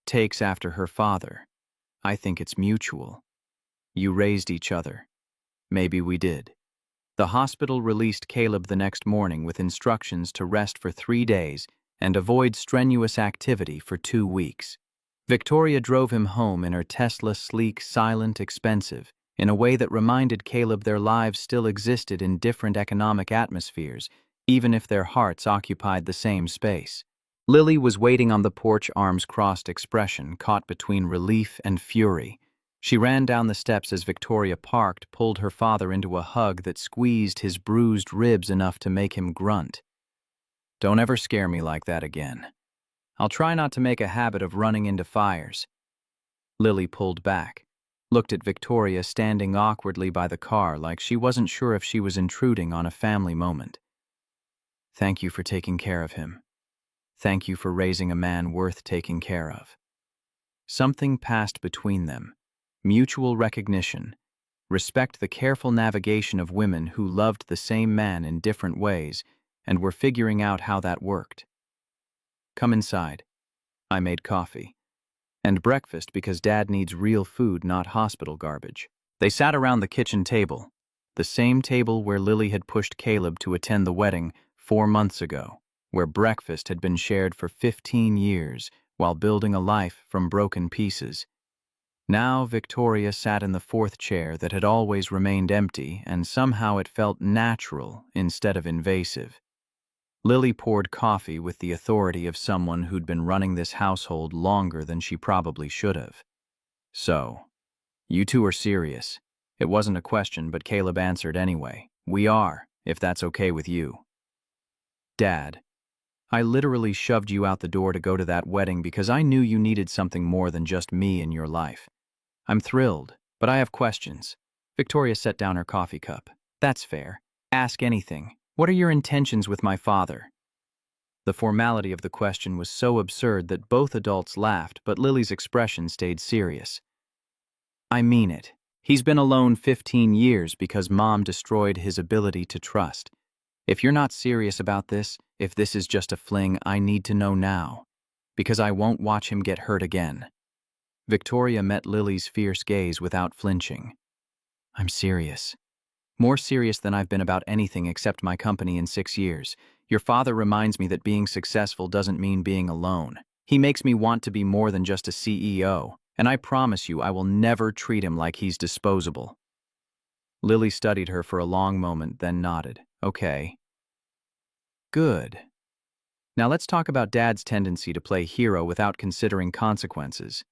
Takes after her father. I think it's mutual. You raised each other. Maybe we did. The hospital released Caleb the next morning with instructions to rest for 3 days and avoid strenuous activity for 2 weeks. Victoria drove him home in her Tesla, sleek, silent, expensive, in a way that reminded Caleb their lives still existed in different economic atmospheres, even if their hearts occupied the same space. Lily was waiting on the porch, arms crossed, expression caught between relief and fury. She ran down the steps as Victoria parked, pulled her father into a hug that squeezed his bruised ribs enough to make him grunt. Don't ever scare me like that again. I'll try not to make a habit of running into fires. Lily pulled back, looked at Victoria standing awkwardly by the car like she wasn't sure if she was intruding on a family moment. Thank you for taking care of him. Thank you for raising a man worth taking care of. Something passed between them. Mutual recognition. Respect the careful navigation of women who loved the same man in different ways and were figuring out how that worked. Come inside. I made coffee. And breakfast because Dad needs real food, not hospital garbage. They sat around the kitchen table, the same table where Lily had pushed Caleb to attend the wedding 4 months ago, where breakfast had been shared for 15 years while building a life from broken pieces. Now Victoria sat in the 4th chair that had always remained empty, and somehow it felt natural instead of invasive. Lily poured coffee with the authority of someone who'd been running this household longer than she probably should have. So, you two are serious. It wasn't a question, but Caleb answered anyway. We are, if that's okay with you. Dad, I literally shoved you out the door to go to that wedding because I knew you needed something more than just me in your life. I'm thrilled, but I have questions. Victoria set down her coffee cup. That's fair. Ask anything. What are your intentions with my father? The formality of the question was so absurd that both adults laughed, but Lily's expression stayed serious. I mean it. He's been alone 15 years because Mom destroyed his ability to trust. If you're not serious about this, if this is just a fling, I need to know now. Because I won't watch him get hurt again. Victoria met Lily's fierce gaze without flinching. I'm serious. More serious than I've been about anything except my company in 6 years. Your father reminds me that being successful doesn't mean being alone. He makes me want to be more than just a CEO, and I promise you I will never treat him like he's disposable. Lily studied her for a long moment, then nodded. Okay. Good. Now let's talk about Dad's tendency to play hero without considering consequences.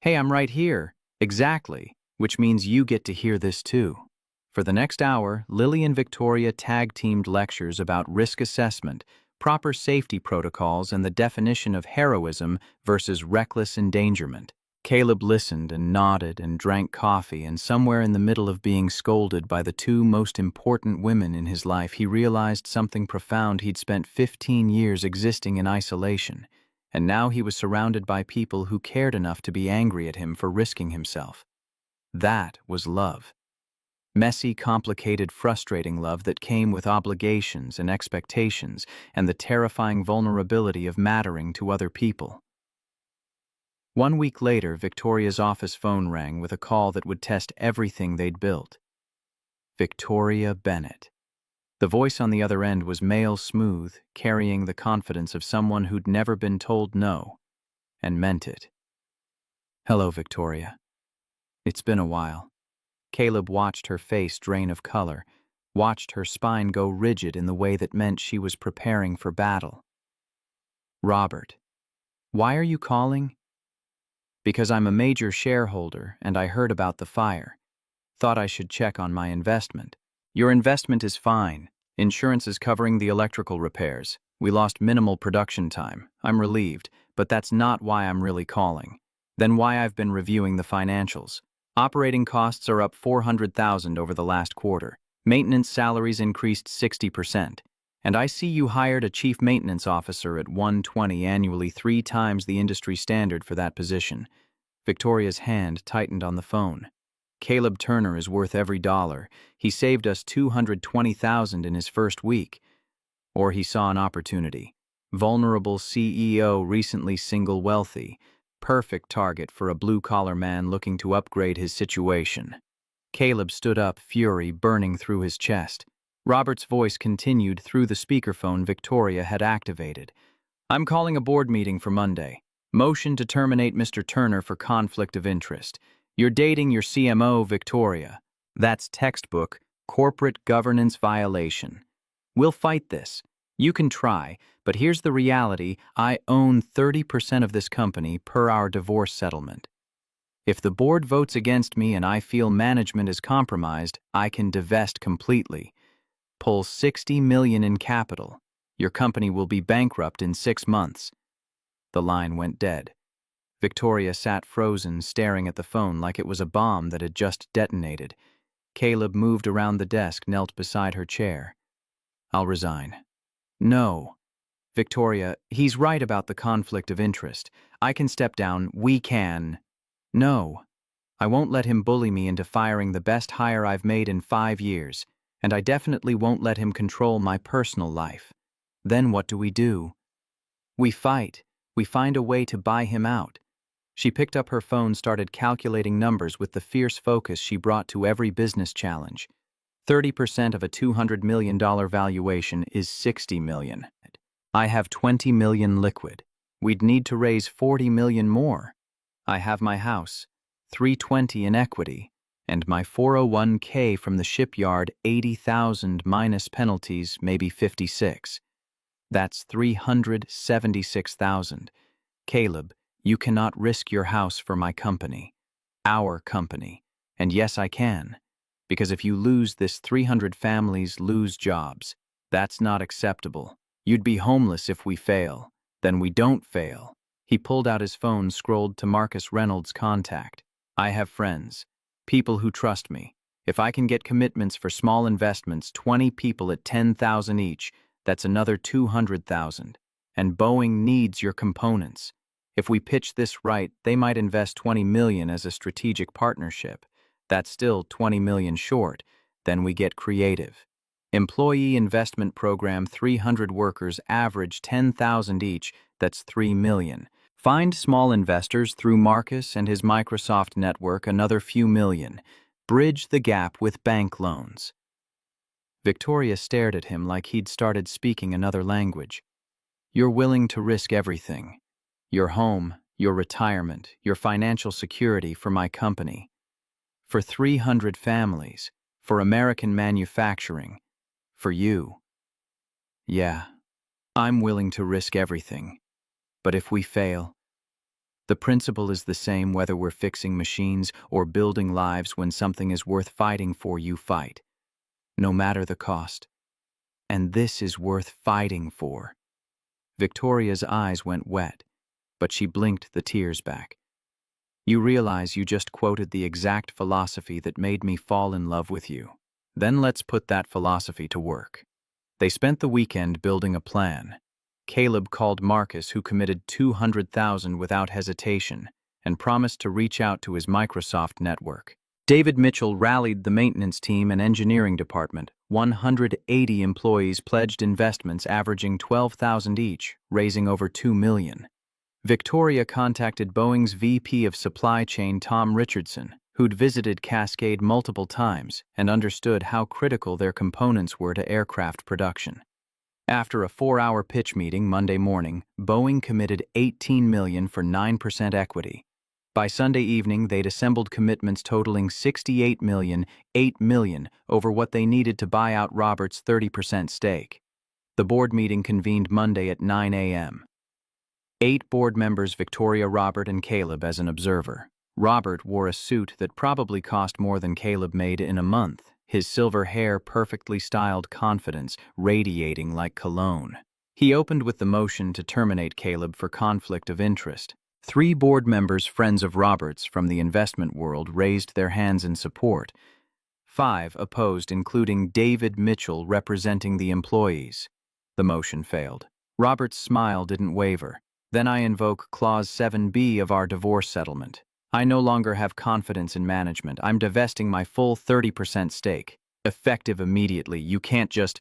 Hey, I'm right here. Exactly. Which means you get to hear this too. For the next hour, Lily and Victoria tag-teamed lectures about risk assessment, proper safety protocols, and the definition of heroism versus reckless endangerment. Caleb listened and nodded and drank coffee, and somewhere in the middle of being scolded by the two most important women in his life, he realized something profound. He'd spent 15 years existing in isolation, and now he was surrounded by people who cared enough to be angry at him for risking himself. That was love. Messy, complicated, frustrating love that came with obligations and expectations and the terrifying vulnerability of mattering to other people. 1 week later, Victoria's office phone rang with a call that would test everything they'd built. Victoria Bennett. The voice on the other end was male smooth, carrying the confidence of someone who'd never been told no, and meant it. Hello, Victoria. It's been a while. Caleb watched her face drain of color, watched her spine go rigid in the way that meant she was preparing for battle. Robert, why are you calling? Because I'm a major shareholder and I heard about the fire. Thought I should check on my investment. Your investment is fine. Insurance is covering the electrical repairs. We lost minimal production time. I'm relieved, but that's not why I'm really calling. Then why I've been reviewing the financials. Operating costs are up $400,000 over the last quarter. Maintenance salaries increased 60%. And I see you hired a chief maintenance officer at $120 annually, 3 times the industry standard for that position. Victoria's hand tightened on the phone. Caleb Turner is worth every dollar. He saved us $220,000 in his first week. Or he saw an opportunity. Vulnerable CEO, recently single wealthy. Perfect target for a blue-collar man looking to upgrade his situation. Caleb stood up, fury burning through his chest. Robert's voice continued through the speakerphone Victoria had activated. I'm calling a board meeting for Monday. Motion to terminate Mr. Turner for conflict of interest. You're dating your CMO, Victoria. That's textbook corporate governance violation. We'll fight this. You can try, but here's the reality. I own 30% of this company per our divorce settlement. If the board votes against me and I feel management is compromised, I can divest completely. Pull $60 million in capital. Your company will be bankrupt in 6 months. The line went dead. Victoria sat frozen, staring at the phone like it was a bomb that had just detonated. Caleb moved around the desk, knelt beside her chair. I'll resign. No. Victoria, he's right about the conflict of interest. I can step down. We can. No. I won't let him bully me into firing the best hire I've made in 5 years. And I definitely won't let him control my personal life. Then what do? We fight. We find a way to buy him out. She picked up her phone, started calculating numbers with the fierce focus she brought to every business challenge. 30% of a $200 million valuation is $60 million. I have $20 million liquid. We'd need to raise $40 million more. I have my house, $320 in equity, and my 401k from the shipyard, $80,000 minus penalties, maybe $56. That's $376,000. Caleb, you cannot risk your house for my company. Our company. And yes, I can. Because if you lose this, 300 families lose jobs. That's not acceptable. You'd be homeless if we fail. Then we don't fail. He pulled out his phone, scrolled to Marcus Reynolds' contact. I have friends, people who trust me. If I can get commitments for small investments, 20 people at 10,000 each, that's another 200,000. And Boeing needs your components. If we pitch this right, they might invest 20 million as a strategic partnership. That's still 20 million short. Then we get creative. Employee investment program, 300 workers, average 10,000 each, that's 3 million. Find small investors through Marcus and his Microsoft network, another few million. Bridge the gap with bank loans. Victoria stared at him like he'd started speaking another language. You're willing to risk everything. Your home, your retirement, your financial security for my company. For 300 families, for American manufacturing, for you. Yeah, I'm willing to risk everything. But if we fail, the principle is the same whether we're fixing machines or building lives. When something is worth fighting for, you fight, no matter the cost. And this is worth fighting for. Victoria's eyes went wet, but she blinked the tears back. You realize you just quoted the exact philosophy that made me fall in love with you. Then let's put that philosophy to work. They spent the weekend building a plan. Caleb called Marcus, who committed 200,000 without hesitation, and promised to reach out to his Microsoft network. David Mitchell rallied the maintenance team and engineering department. 180 employees pledged investments averaging 12,000 each, raising over 2 million. Victoria contacted Boeing's VP of Supply Chain, Tom Richardson, who'd visited Cascade multiple times and understood how critical their components were to aircraft production. After a 4-hour pitch meeting Monday morning, Boeing committed $18 million for 9% equity. By Sunday evening, they'd assembled commitments totaling $68 million, $8 million over what they needed to buy out Robert's 30% stake. The board meeting convened Monday at 9 a.m. 8 board members, Victoria, Robert, and Caleb, as an observer. Robert wore a suit that probably cost more than Caleb made in a month, his silver hair perfectly styled, confidence radiating like cologne. He opened with the motion to terminate Caleb for conflict of interest. 3 board members, friends of Robert's from the investment world, raised their hands in support. 5 opposed, including David Mitchell representing the employees. The motion failed. Robert's smile didn't waver. Then I invoke Clause 7B of our divorce settlement. I no longer have confidence in management. I'm divesting my full 30% stake. Effective immediately. You can't just...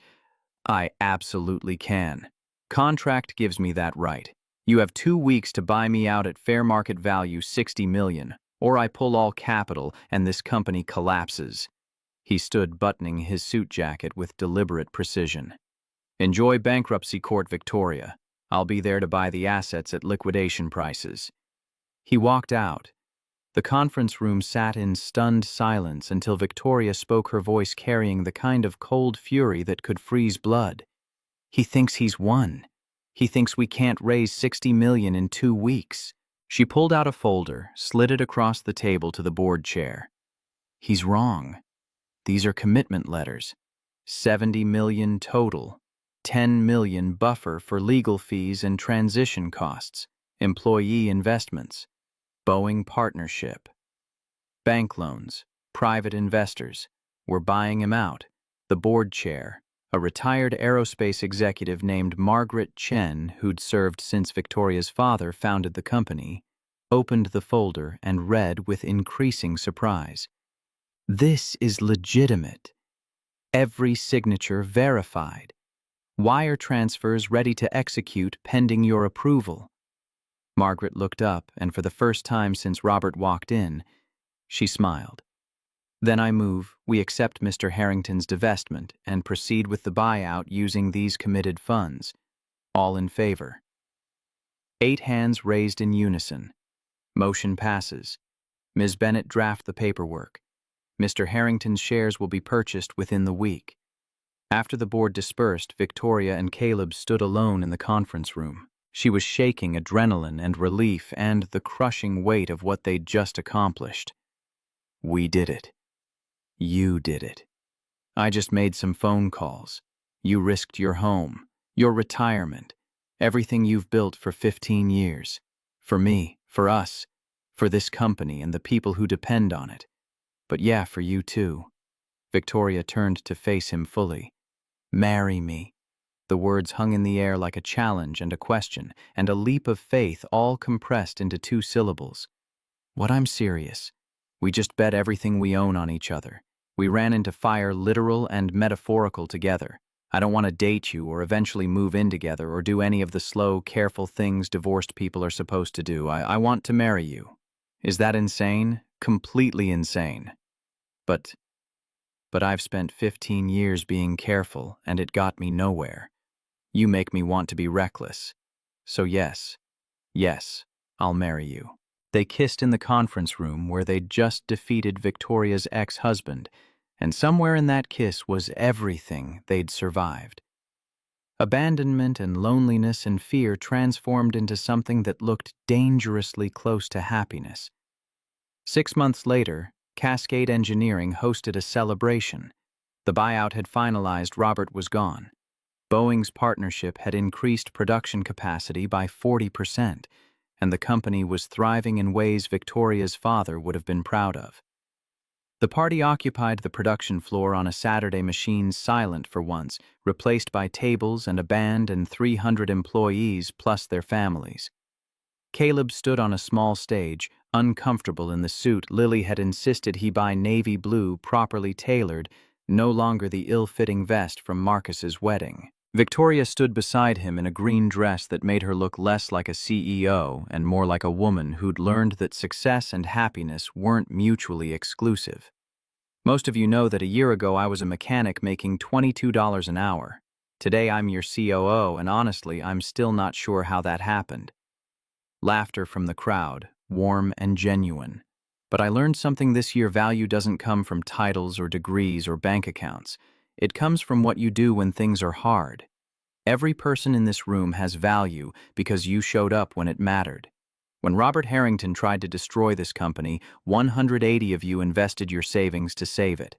I absolutely can. Contract gives me that right. You have 2 weeks to buy me out at fair market value, $60 million, or I pull all capital and this company collapses. He stood buttoning his suit jacket with deliberate precision. Enjoy bankruptcy court, Victoria. I'll be there to buy the assets at liquidation prices. He walked out. The conference room sat in stunned silence until Victoria spoke, her voice carrying the kind of cold fury that could freeze blood. He thinks he's won. He thinks we can't raise $60 million in 2 weeks. She pulled out a folder, slid it across the table to the board chair. He's wrong. These are commitment letters. 70 million total. 10 million buffer for legal fees and transition costs. Employee investments. Boeing partnership. Bank loans. Private investors. We're buying him out. The board chair, a retired aerospace executive named Margaret Chen, who'd served since Victoria's father founded the company, opened the folder and read with increasing surprise. This is legitimate. Every signature verified. Wire transfers ready to execute pending your approval. Margaret looked up, and for the first time since Robert walked in, she smiled. Then I move, we accept Mr. Harrington's divestment and proceed with the buyout using these committed funds. All in favor. 8 hands raised in unison. Motion passes. Ms. Bennett, draft the paperwork. Mr. Harrington's shares will be purchased within the week. After the board dispersed, Victoria and Caleb stood alone in the conference room. She was shaking adrenaline and relief and the crushing weight of what they'd just accomplished. We did it. You did it. I just made some phone calls. You risked your home. Your retirement. Everything you've built for 15 years. For me, for us, for this company and the people who depend on it. But yeah, for you too. Victoria turned to face him fully. Marry me. The words hung in the air like a challenge and a question, and a leap of faith all compressed into 2 syllables. What? I'm serious. We just bet everything we own on each other. We ran into fire, literal and metaphorical, together. I don't want to date you or eventually move in together or do any of the slow, careful things divorced people are supposed to do. I want to marry you. Is that insane? Completely insane. But I've spent 15 years being careful, and it got me nowhere. You make me want to be reckless. So yes, I'll marry you. They kissed in the conference room where they'd just defeated Victoria's ex-husband, and somewhere in that kiss was everything they'd survived. Abandonment and loneliness and fear transformed into something that looked dangerously close to happiness. 6 months later, Cascade Engineering hosted a celebration. The buyout had finalized, Robert was gone. Boeing's partnership had increased production capacity by 40%, and the company was thriving in ways Victoria's father would have been proud of. The party occupied the production floor on a Saturday, machines silent for once, replaced by tables and a band and 300 employees plus their families. Caleb stood on a small stage, uncomfortable in the suit Lily had insisted he buy, navy blue, properly tailored, no longer the ill-fitting vest from Marcus's wedding. Victoria stood beside him in a green dress that made her look less like a CEO and more like a woman who'd learned that success and happiness weren't mutually exclusive. Most of you know that a year ago I was a mechanic making $22 an hour. Today I'm your COO, and honestly, I'm still not sure how that happened. Laughter from the crowd, warm and genuine. But I learned something this year: value doesn't come from titles or degrees or bank accounts. It comes from what you do when things are hard. Every person in this room has value because you showed up when it mattered. When Robert Harrington tried to destroy this company, 180 of you invested your savings to save it.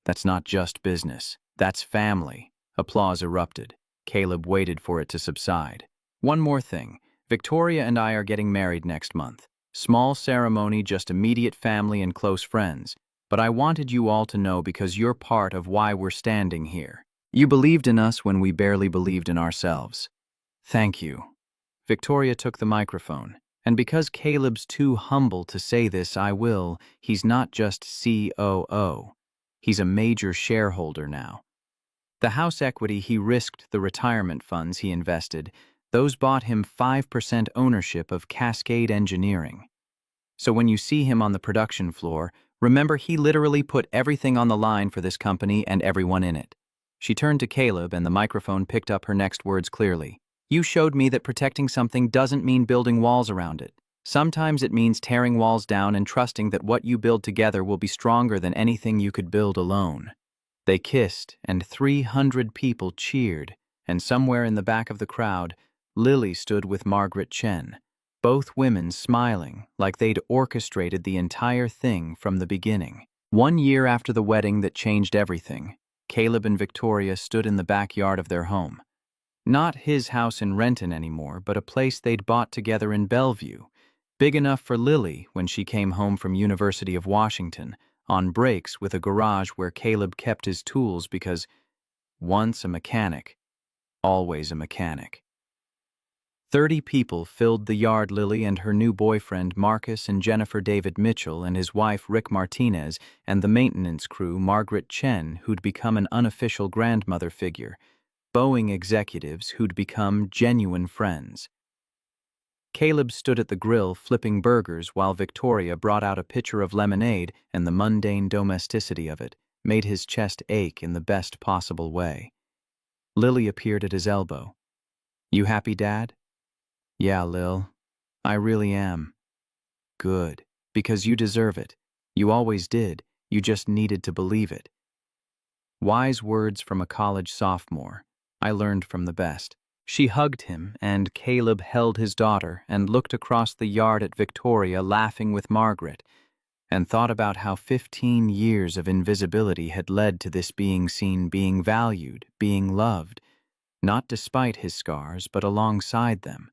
That's not just business. That's family. Applause erupted. Caleb waited for it to subside. One more thing. Victoria and I are getting married next month. Small ceremony, just immediate family and close friends. But I wanted you all to know because you're part of why we're standing here. You believed in us when we barely believed in ourselves. Thank you. Victoria took the microphone. And because Caleb's too humble to say this, I will. He's not just COO. He's a major shareholder now. The house equity he risked, the retirement funds he invested, those bought him 5% ownership of Cascade Engineering. So when you see him on the production floor, remember he literally put everything on the line for this company and everyone in it. She turned to Caleb, and the microphone picked up her next words clearly. You showed me that protecting something doesn't mean building walls around it. Sometimes it means tearing walls down and trusting that what you build together will be stronger than anything you could build alone. They kissed, and 300 people cheered, and somewhere in the back of the crowd, Lily stood with Margaret Chen, both women smiling like they'd orchestrated the entire thing from the beginning. 1 year after the wedding that changed everything, Caleb and Victoria stood in the backyard of their home. Not his house in Renton anymore, but a place they'd bought together in Bellevue, big enough for Lily when she came home from University of Washington, on breaks with a garage where Caleb kept his tools because once a mechanic, always a mechanic. 30 people filled the yard. Lily and her new boyfriend Marcus and Jennifer, David Mitchell and his wife Rick Martinez, and the maintenance crew Margaret Chen, who'd become an unofficial grandmother figure, Boeing executives who'd become genuine friends. Caleb stood at the grill flipping burgers while Victoria brought out a pitcher of lemonade, and the mundane domesticity of it made his chest ache in the best possible way. Lily appeared at his elbow. You happy, Dad? Yeah, Lil. I really am. Good. Because you deserve it. You always did. You just needed to believe it. Wise words from a college sophomore. I learned from the best. She hugged him, and Caleb held his daughter and looked across the yard at Victoria laughing with Margaret, and thought about how 15 years of invisibility had led to this being seen, being valued, being loved. Not despite his scars, but alongside them.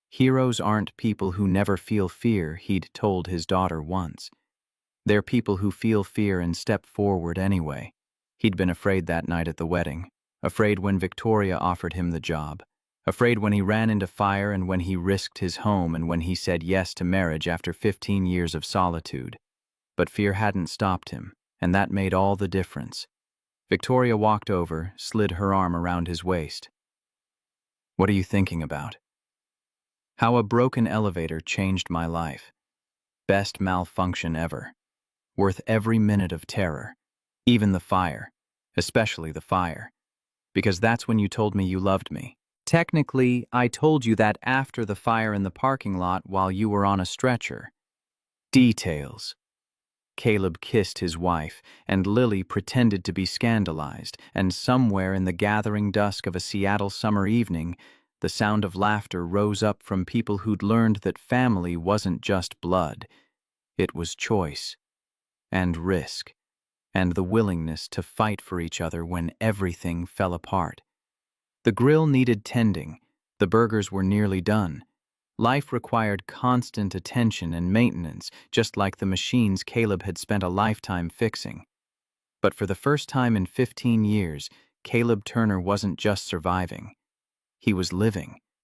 Heroes aren't people who never feel fear, he'd told his daughter once. They're people who feel fear and step forward anyway. He'd been afraid that night at the wedding, afraid when Victoria offered him the job, afraid when he ran into fire and when he risked his home and when he said yes to marriage after 15 years of solitude. But fear hadn't stopped him, and that made all the difference. Victoria walked over, slid her arm around his waist. "What are you thinking about?" "How a broken elevator changed my life. Best malfunction ever. Worth every minute of terror. Even the fire. Especially the fire. Because that's when you told me you loved me. Technically, I told you that after the fire in the parking lot while you were on a stretcher." Details. Caleb kissed his wife, and Lily pretended to be scandalized, and somewhere in the gathering dusk of a Seattle summer evening, the sound of laughter rose up from people who'd learned that family wasn't just blood. It was choice, and risk, and the willingness to fight for each other when everything fell apart. The grill needed tending, the burgers were nearly done. Life required constant attention and maintenance, just like the machines Caleb had spent a lifetime fixing. But for the first time in 15 years, Caleb Turner wasn't just surviving. He was living.